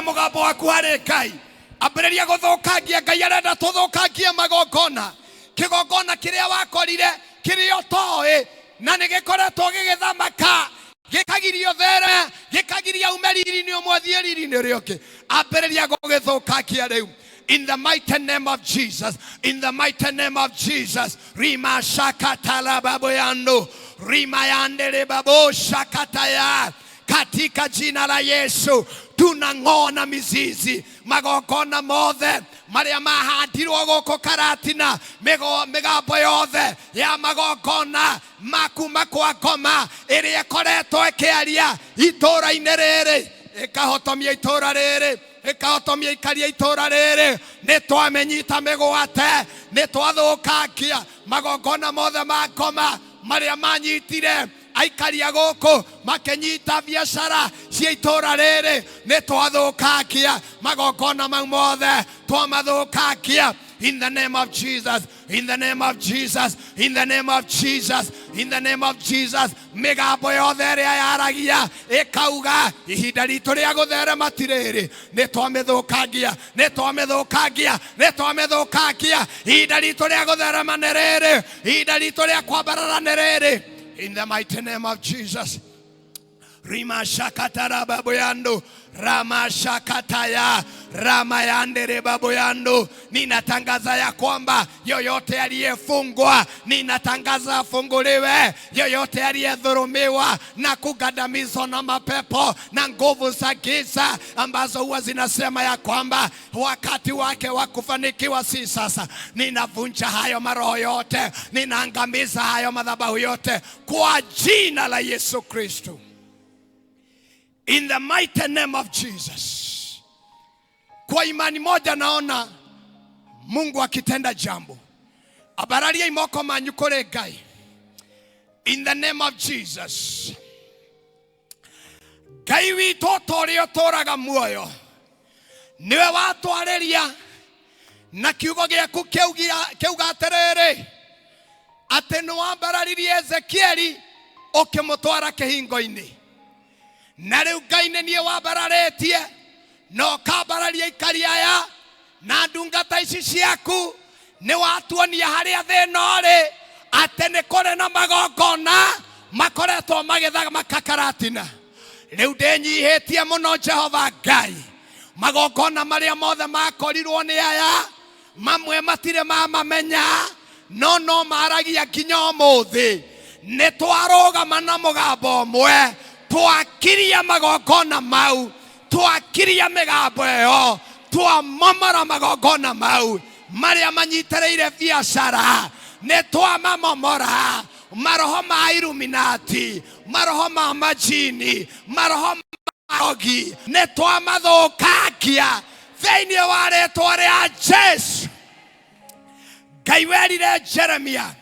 mugambo waku harĩ Ngai. Ambĩrĩria gũthũkangia. Ngai arenda tũthũkangie magongona. Kĩgongona kĩrĩa wakorire kĩrĩa ũtoĩ na nĩ gĩkoretwo gĩgĩthamaka, gĩkagirio there, gĩkagiria ume riri-inĩ ũmwe thiĩ riri-inĩ ũrĩa ũngĩ. Ambĩrĩria gũgĩthũkangia rĩu. In the mighty name of Jesus. In the mighty name of Jesus. Rima shakatala baboyando. Rima yandere babo shakataya. Katika jina la Yesu tunang'oa na mizizi magongona mothe maria mahandirwo gũkũ Karatina, mĩgambo yothe ya magongona makuma kwa ngoma ĩrĩa ĩkoretwo ĩkĩaria itũũra-inĩ rĩrĩ, ĩkahotomia itũũra rĩrĩ, ĩkahotomia ikaria itũũra rĩrĩ. Nĩ twamenyita mĩgwate, nĩ twathũkangia magongona mothe ma ngoma maria manyitire aikaria gũkũ makenyita biacara cia itũũra rĩrĩ. Nĩ twathũkangia magongona mau mothe, twamathũkangia. In the name of Jesus, in the name of Jesus, in the name of Jesus, in the name of Jesus. Mĩgambo yothe ĩrĩa yaragia ĩkauga ihinda ritũ rĩa gũtherema ti rĩrĩ, nĩ twamĩthũkangia, nĩ twamĩthũkangia, nĩ twamĩthũkangia. Ihinda ritũ rĩa gũtherema nĩ rĩrĩ, ihinda ritũ rĩa kwambarara nĩ rĩrĩ. In the mighty name of Jesus. Rima shakatara baboyando. Rama shakataya. Rama yandere baboyando. Ninatangaza ya kwamba yoyote aliyefungwa, ninatangaza afunguliwe. Yoyote aliyedhulumiwa na kugandamizwa na mapepo na nguvu za giza ambazo huwa zinasema ya kwamba wakati wake wa kufanikiwa si sasa, ninavunja hayo maroho yote, ninaangamiza hayo madhabahu yote kwa jina la Yesu Kristo. In the mighty name of Jesus. Kwa imani moja naona Mungu akitenda jambo. Abararia imoko manyu kũrĩ Ngai. In the name of Jesus. Ngai witũ ũrĩa ũtũũraga muoyo, niwe watwarĩria na kiugo gĩaku kĩuga atĩrĩrĩ atĩ nĩwambararirie Ezekieli ũkĩmũtwara kĩhingo-inĩ. Na rĩu Ngai nĩ niĩ wambararĩtie na ũkambararia ikaria aya na ndungata ici ciaku. Nĩ watuonia harĩa thĩna ũrĩ atĩ nĩ kũrĩ na magongona makoretwo magĩthamaka Karatina. Rĩu ndĩnyihĩtie mũno Jehova Ngai, magongona marĩa mothe makorirwo nĩ aya, mamwe matirĩ mamamenya no maragia nginya ũmũthĩ. Nĩ twarũgama na mũgambo ũmwe, twakiria magongona mau, twakiria mĩgambo ĩyo, twamomora magongona mau marĩa manyitĩrĩire biacara. Nĩ twamamomora maroho ma Illuminati, maroho ma majini, maroho ma rogi. Nĩ twamathũkangia thĩinĩ wa rĩĩtwa rĩa Jesu. Ngai werire Jeremia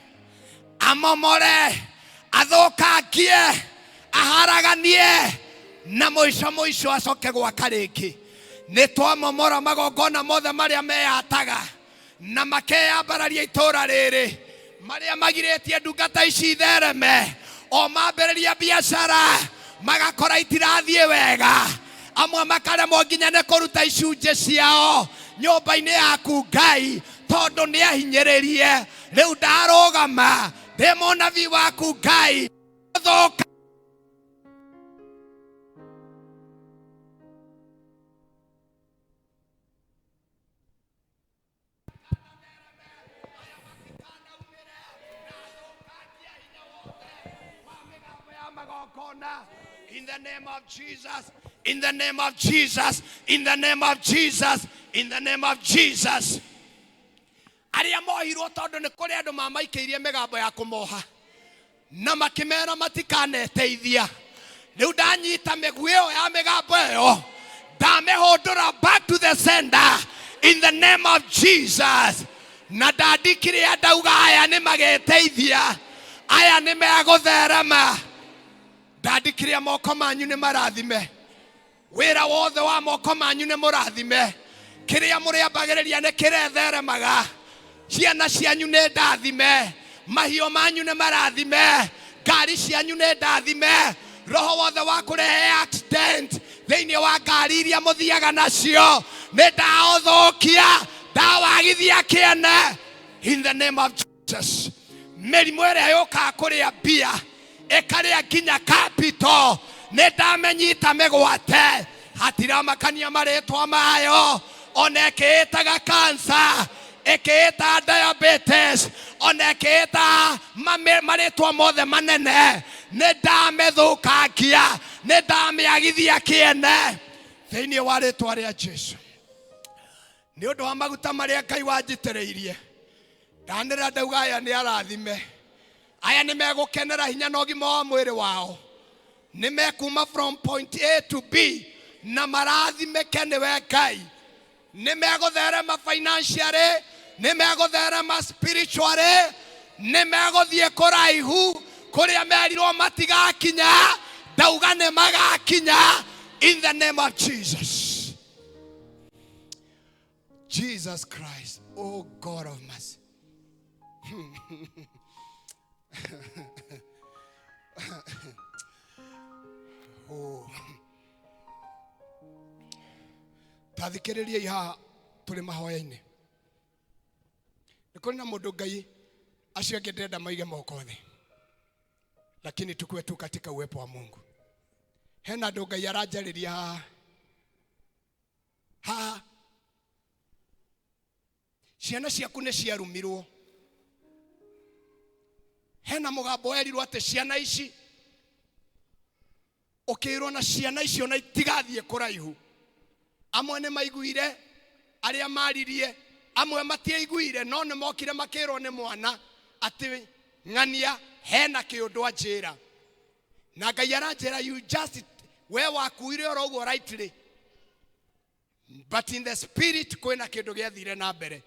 amomore, athũkangie, aharaganie na mũico acoke gwaka rĩngĩ. Nĩ twamomora magongona mothe marĩa meyataga na makeyambararia itũũra rĩrĩ, marĩa magirĩtie ndungata ici ithereme, o mambĩrĩria biacara magakora itirathiĩ wega, amwe makaremwo nginya nĩ kũruta icunjĩ ciao nyũmba-inĩ yaku Ngai tondũ nĩ ahinyĩrĩrie. Rĩu ndarũgama ndĩ mũnabii waku Ngai, thũka in the name of Jesus, in the name of Jesus, in the name of Jesus, in the name of Jesus. Arĩa mohirwo tondũ nĩ kũrĩ andũ mamaikĩirie mĩgambo ya kũmoha na makĩmera matikaneteithia. Rĩu ndanyita mĩguĩ ĩyo ya mĩgambo ĩyo, ndamĩhũndũra back to the sender in the name of Jesus. Na ndandikire andauga aya nĩ magĩteithia, aya nĩ megũtherema. Ndandikire moko manyu nĩ marathime, wĩra wothe wa moko manyu nĩ mũrathime, kĩrĩa mũrĩambagĩrĩria nĩ kĩretheremaga, ciana cianyu nĩ ndathime, mahiũ manyu nĩ marathime, ngari cianyu nĩ ndathime, roho wothe wa kũrehe accident thĩinĩ wa ngari iria mũthiaga nacio nĩ ndaũthũkia ndawagithia kĩene in the name of Jesus. Mĩrimũ ĩrĩa yũkaga kũrĩa mbia ĩkarĩa nginya capital nĩ ndamenyita mĩgwate hatiramakania marĩtwa mayo ona ĩkĩĩtaga cancer ĩkĩĩta diabetes ona ĩkĩĩta marĩtwa mothe manene nĩ ndamĩthũkangia nĩ ndamĩagithia kĩene thĩinĩ wa rĩtwa rĩa Jesu. Nĩ ũndũ wa maguta marĩa Ngai wanjitĩrĩirie ndanĩra ndauga aya nĩ arathime aya nĩ megũkenera hinya na ũgima wa mwĩrĩ wao nĩ mekuma from point A to B na marathimĩke nĩwe Ngai nĩ megũtherema financially nĩ megũtherema spiritually nĩ megũthiĩ kũraihu kũrĩa merirwo matigakinya ndauga nĩ magakinya in the name of Jesus. Jesus Christ, oh God of mercy. Oh. Tathikĩrĩria iha tũrĩ mahoya-inĩ. Nĩ kũrĩ na mũndũ Ngai acio angĩ ndĩrenda maige moko thĩ. Lakini tukue tu katika uwepo wa Mungu. Hena andũ Ngai aranjarĩria haha. Ciana ciaku nĩ ciarumirwo. Hena mũgambo werirwo atĩ ciana ici ũkĩirwo na ciana icio na itigathiĩ kũraihu. Amwe nĩ maiguire arĩa maririe amwe matiaiguire no nĩ mokire makĩrwo nĩ mwana atĩ ng'ania hena kĩũndũ anjĩra. Na Ngai aranjĩra you just we wakuire oro ũguo rightly. But in the spirit kwĩna kĩndũ gĩathire na mbere.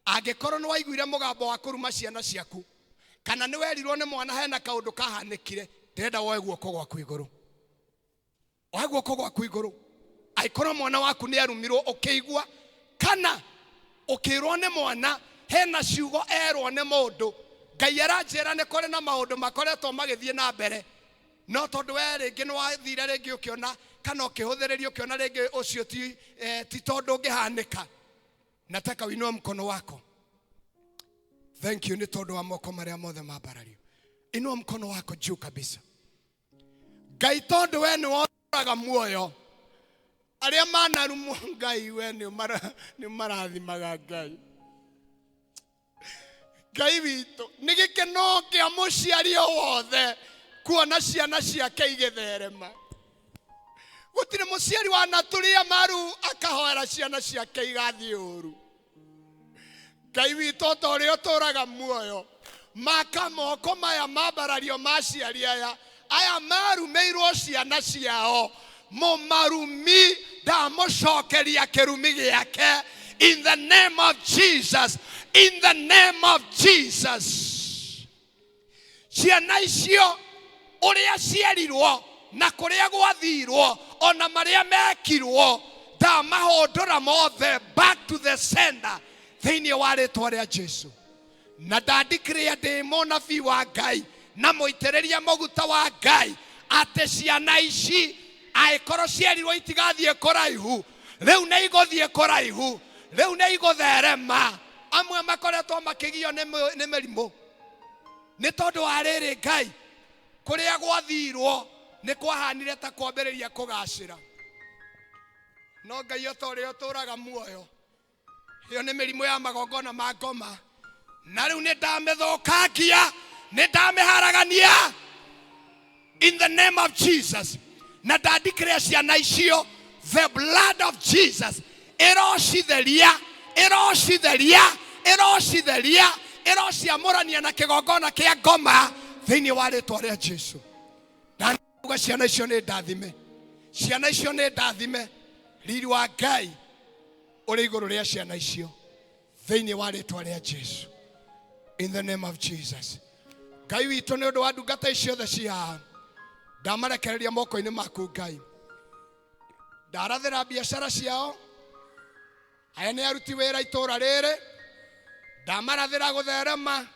Angĩkorwo nĩ waiguire mũgambo wa kũruma ciana ciaku kana nĩ werirwo nĩ mwana hena kaũndũ kahanĩkire ndĩrenda woe guoko gwaku igũrũ. Woe guoko gwaku igũrũ. Angĩkorwo mwana waku nĩ arumirwo ũkĩigua kana ũkĩrwo nĩ mwana hena ciugo erwo nĩ mũndũ Ngai aranjĩra nĩ kũrĩ na maũndũ makoretwo magĩthiĩ na mbere no tondũ we rĩngĩ nĩ wathire rĩngĩ ũkĩona kana ũkĩhũthĩrĩria ũkĩona rĩngĩ ũcio ti tondũ ũngĩhanĩka. Nataka uinue mkono wako. Thank you ni tondũ wa moko marĩa mothe mambarario. Inua mkono wako juu kabisa. Ngai tondũ we nĩ woraga muoyo. Arĩa manarumwo Ngai we nĩ marathimaga Ngai. Ngai witũ nĩ gĩkeno kĩa mũciari wothe kuona ciana ciake igĩtherema. Gũtirĩ mũciari wanatũria maru akahoera ciana ciake igathiĩ ũru. Ngai witũ ta ũrĩa ũtũraga muoyo maka moko maya mambarario maciari aya marumĩirwo ciana ciao mũmarumi ndamũcokeria kĩrumi gĩake in the name of Jesus. In the name of Jesus. Ciana icio ũrĩa cierirwo na kũrĩa gwathirwo ona marĩa mekirwo ndamahũndũra mothe back to the sender thĩinĩ wa rĩtwa rĩa Jesu. Na ndandikĩrĩria ndĩ mũnabii wa Ngai na mũitĩrĩria mũguta wa Ngai atĩ ciana ici angĩkorwo cierirwo itigathiĩ kũraihu rĩu nĩ igũthiĩ kũraihu rĩu nĩ igũtherema. Amwe makoretwo makĩgio nĩ mĩrimũ nĩ tondũ wa rĩrĩ Ngai kũrĩa gwathirwo nĩ kwahanire ta kwambĩrĩria kũgacĩra. No Ngai o ta ũrĩa ũtũraga muoyo ĩyo nĩ mĩrimũ ya magongona ma ngoma na rĩu nĩ ndamĩthũkangia nĩ ndamĩharagania in the name of Jesus. Na ndandikĩrĩria ciana icio the blood of Jesus ĩrocitheria ĩrociamũrania na kĩgongona kĩa ngoma thĩinĩ wa rĩtwa rĩa Jesu. Na nguga ciana icio nĩ ndathime. Ciana icio nĩ ndathime. Riri wa Ngai ũrĩ igũrũ rĩa ciana icio thĩinĩ wa rĩtwa rĩa Jesu. In the name of Jesus. Ngai witũ nĩ ũndũ wa ndungata icio ciothe ciaha ndamarekereria moko-inĩ maku Ngai. Ndarathĩra biacara ciao aya nĩ aruti wĩra itũra rĩrĩ ndamarathĩra gũtherema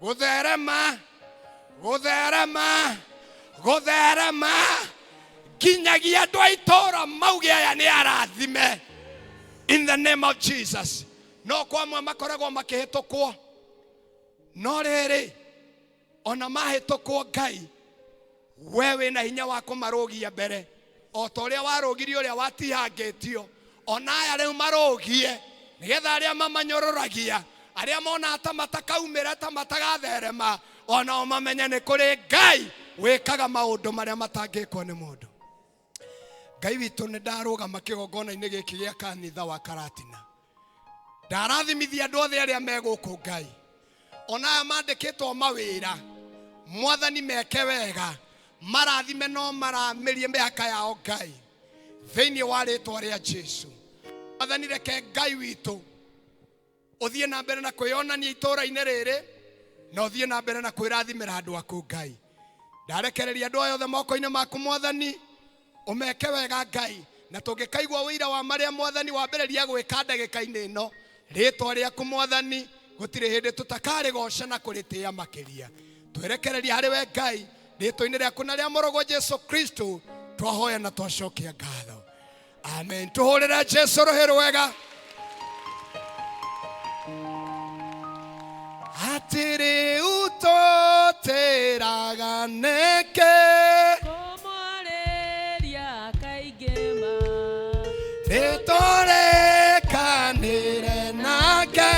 gũtherema gũtherema gũtherema kinyagia andũ a itũũra mauge aya nĩ arathime in the name of Jesus. No kwa amwe makoragwo makĩhĩtũkwo, no rĩrĩ ona mahĩtũkwo Ngai we wĩna hinya wa kũmarũgia mbere, o ta ũrĩa warũgirie ũrĩa watihangĩtio. Ona aya rĩu marũgie nĩgetha arĩa mamanyũrũragia, arĩa mona ta matakaumĩra ta matagatherema, ona mamenye nĩ kũrĩ Ngai wĩkaga maũndũ marĩa matangĩkwo nĩ mũndũ. Ngai witũ nĩ ndarũgama kĩgongona-inĩ gĩkĩ gĩa kanitha wa Karatina, ndarathimithia andũ othe arĩa megũkũ Ngai. Ona aya mandĩkĩtwo mawĩra, Mwathani meke wega, marathime no maramĩrie mĩhaka yao Ngai thĩinĩ wa rĩĩtwa rĩa Jesũ. Mwathani reke Ngai witũ ũthiĩ na mbere na kwĩyonania itũũra-inĩ rĩrĩ, na ũthiĩ na mbere na kwĩrathimĩra andũ aku Ngai. Ndarekereria andũ aya othe moko-inĩ maku Mwathani, ũmeke wega Ngai, na tũngĩkaigua ũira wa marĩa Mwathani wambĩrĩria gwĩka ndagĩka-inĩ ĩno, rĩĩtwa rĩaku Mwathani gũtirĩ hĩndĩ tũtakarĩgoca na kũrĩtĩĩa makĩria. Twerekereria harĩ we Ngai, rĩĩtwa-inĩ rĩaku na rĩa mũrũgwo Jesũ Kristo twahoya na twacokia ngatho. Amen. Tũhũrĩre Jesũ rũhĩ rwega. Atĩrĩ utoteraga neke Kũmũrĩria kaingĩ ma nĩtũrĩkanĩre nake,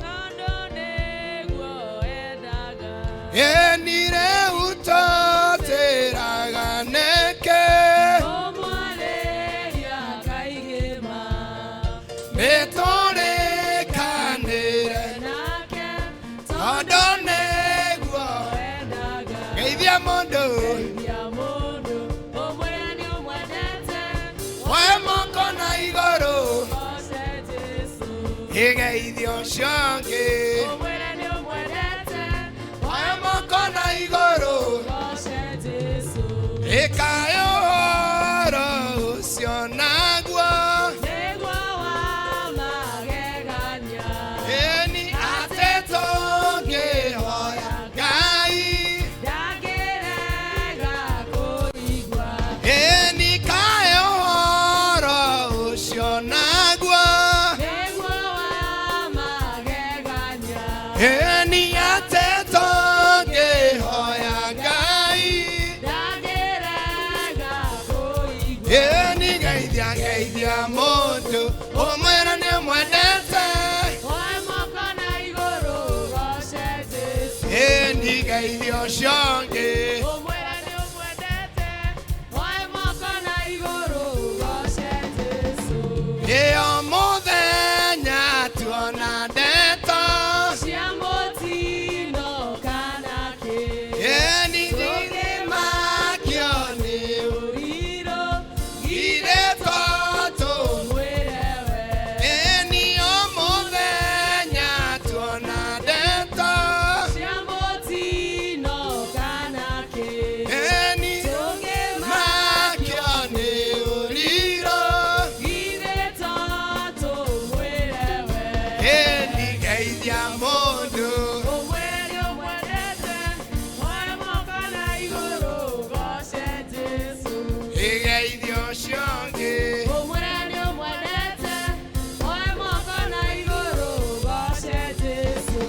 tondũ nĩguo endaga. enire utoteraga neke Kũmũrĩria kaingĩ ma nĩtũrĩkanĩre nake, tondũ nĩguo endaga. geithia mũndũ Ya mũndũ ũmwĩre nĩ ũmwendete, we moko na igũrũ goce Jesũ. igeithio ũcio ũngĩ Ũmwĩre nĩ ũmwendete, we moko na igũrũ goce Jesũ. ĩkaĩ ũhoro ũcio naguo Nĩguo wa magegania. ĩni atĩ tũngĩhoya Ngai Ndangĩrega kũigua. ĩni kaĩ ũhoro ũcio naguo Nĩguo wa magegania. ĩni atĩ tũngĩhoya Ngai Ndangĩrega kũigua. ĩni geithia mũndũ ũmwĩre nĩ ũmwendete Oe moko na igũrũ goce Jesũ. ĩni geithio ũcio ũngĩ Ũmwĩre nĩ ũmwendete. Oe moko na igũrũ goce Jesũ. ĩyo mũthenya tuona ndeto Cia mũtino kana kĩ. ĩni tũngĩmakio nĩ Ũrirũ irĩtwo mwĩre we. ĩni o mũthenya tuona ndeto Cia mũtino kana kĩ. ĩni tũngĩmakio nĩ ũrirũ Githĩtwo tũmwĩre we. ĩni geithia mũndũ Ũmwĩre nĩ ũmwendete. Oe moko na igũrũ goce Jesũ. igeithio ũcio ũngĩ Ũmwĩre nĩ ũmwendete. Oe moko na igũrũ goce Jesũ.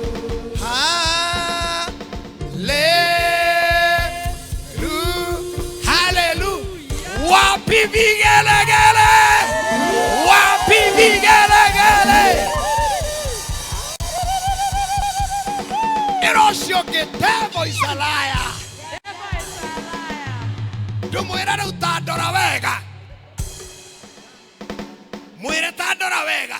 Hallelujah. Wapi vigelegele? Wapi vigelegele? Erosio gĩtebo Isalaya. Eva Isalaya. Ndũmwĩre rĩu ta ndora wega. Mwĩre ta ndora wega.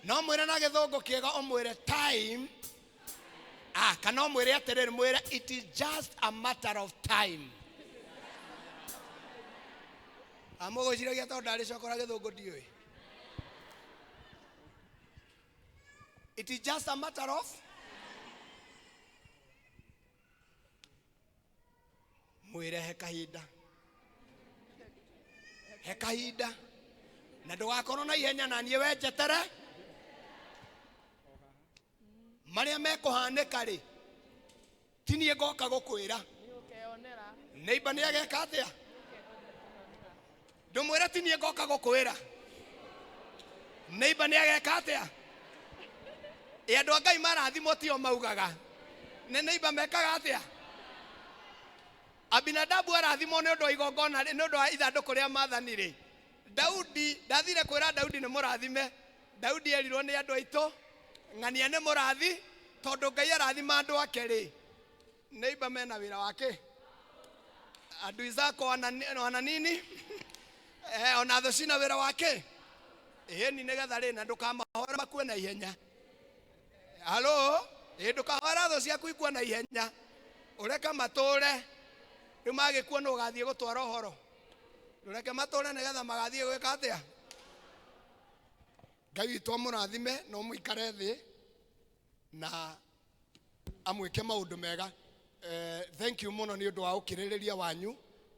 No mwĩre na gĩthũngũ kĩega ũmwĩre time. Kana ũmwĩre atĩrĩrĩ, mwĩre it is just a matter of time. Amũgũciragia tondũ ndarĩcokora gĩthũngũ ndiũĩ. It is just a matter of mwĩre he kahinda. He kahinda. Na ndũgakorwo na ihenya na niĩ wenjetere. Marĩa mekũhanĩka rĩ, ti niĩ ngoka gũkwĩra. neighbor nĩ ageka atĩa ndũmwĩre ti niĩ ngoka gũkwĩra neighbor nĩ ageka atĩa andũ a Ngai marathimwo tio maugaga nĩ neighbor mekaga atĩa Abinadabu arathimwo nĩ ũndũ wa igongona nĩ ũndũ wa ithandũkũ rĩa maathani rĩ Daudi ndathire kwĩra Daudi nĩ mũrathime Daudi erirwo nĩ andũ aitũ ng'ania nĩ mũrathi tondũ Ngai arathima andũ ake rĩ neighbor mena wĩra wake adui zako wana nini ona thũ cina wĩra wake ni nĩgetha rĩ na ndũkamahora makue na ihenya halo ndũkahora thũ ciaku ikue na ihenya ũreka matũre rĩu magĩkua no ũgathiĩ gũtwara ũhoro ndũreke matũre nĩgetha magathiĩ gwĩka atĩa Ngai witũ amũrathime no mũikare thĩ na amwĩke maũndũ mega thank you mũno nĩ ũndũ wa ũkirĩrĩria wanyu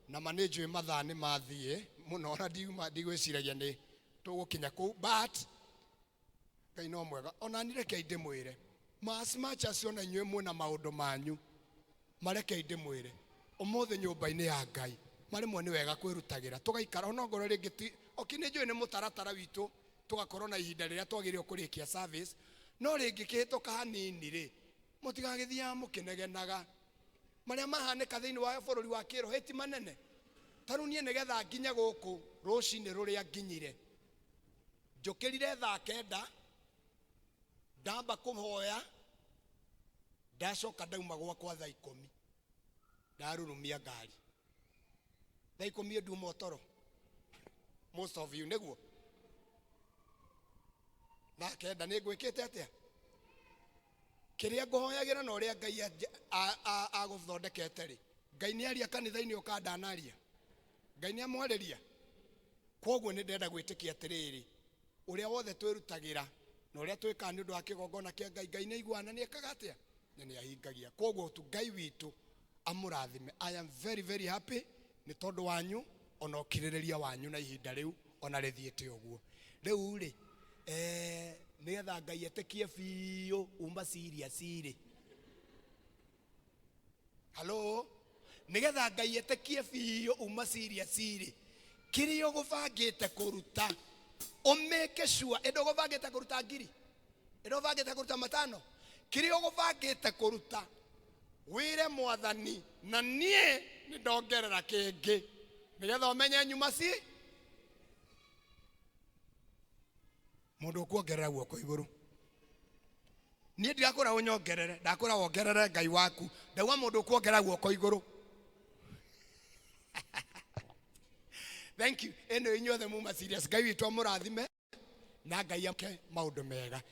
na manĩnjũĩ mathaa nĩ mathiĩ mũno na ndigwĩciragia nĩ tũgũkinya kũu but Ngai no mwega ona nĩrekei ndĩmwĩre as much as ona inyuĩ mwĩna maũndũ manyu marekei ndĩmwĩre ũmũthĩ nyũmba-inĩ ya Ngai marĩmwe nĩ wega kwĩrutagĩra tũgaikara onongorwo rĩngĩ nĩnjũĩ nĩ mũtaratara witũ tũgakorwo na ihinda rĩrĩa twagĩrĩirwo kũrĩkia service no rĩngĩ kĩhĩtũka hanini rĩ mũtigagĩthiaga mũkĩnegenaga marĩa mahanĩka thĩinĩ wa bũrũri wa kĩroho ti manene tarĩu niĩ nĩgetha nginya gũkũ rũcinĩ rũrĩa nginyire njũkĩrire thaa 9 ndamba kũhoya ndacoka ndauma gwakwa thaa 10 ndarurumia ngari thaa 10 nduma ũtoro most of you nĩguo thaa 9 nĩ ngwĩkĩte atĩa kĩrĩa ngũhoyagĩra na ũrĩa Ngai agũthondekete rĩ Ngai nĩ aria kanitha-inĩ ũkandanaria Ngai nĩ amwarĩria kwoguo nĩ ndenda gwĩtĩkia atĩrĩrĩ ũrĩa wothe twĩrutagĩra na ũrĩa twĩkaga nĩ ũndũ wa kĩgongona kĩa Ngai Ngai nĩ aiguana nĩ ekaga atĩa na nĩ ahingagia kwoguo tu Ngai witũ amũrathime I am very very happy nĩ tondũ wanyu ona ũkirĩrĩria wanyu na ihinda rĩu ona rĩthiĩte ũguo rĩu rĩ nĩgetha Ngai etĩkie biũ uma serious rĩ halo nĩgetha Ngai etĩkie biũ uma serious rĩ kĩrĩa ũgũbangĩte kũruta ũmake sure ndũgũbangĩte kũruta ngiri ndũgũbangĩte kũruta 5 kĩrĩa ũgũbangĩte kũruta wĩre mwathani na niĩ nĩ ndongerera kĩngĩ nĩgetha ũmenye nyuma ci mũndũ kuongerera guoko igũrũ niĩ ndirakũra ũnyongerere ndakũra wongerere Ngai waku ndauga mũndũ kuongerera guoko igũrũ thank you eno inyuothe muma serious Ngai witũ amũrathime na Ngai ake maũndũ mega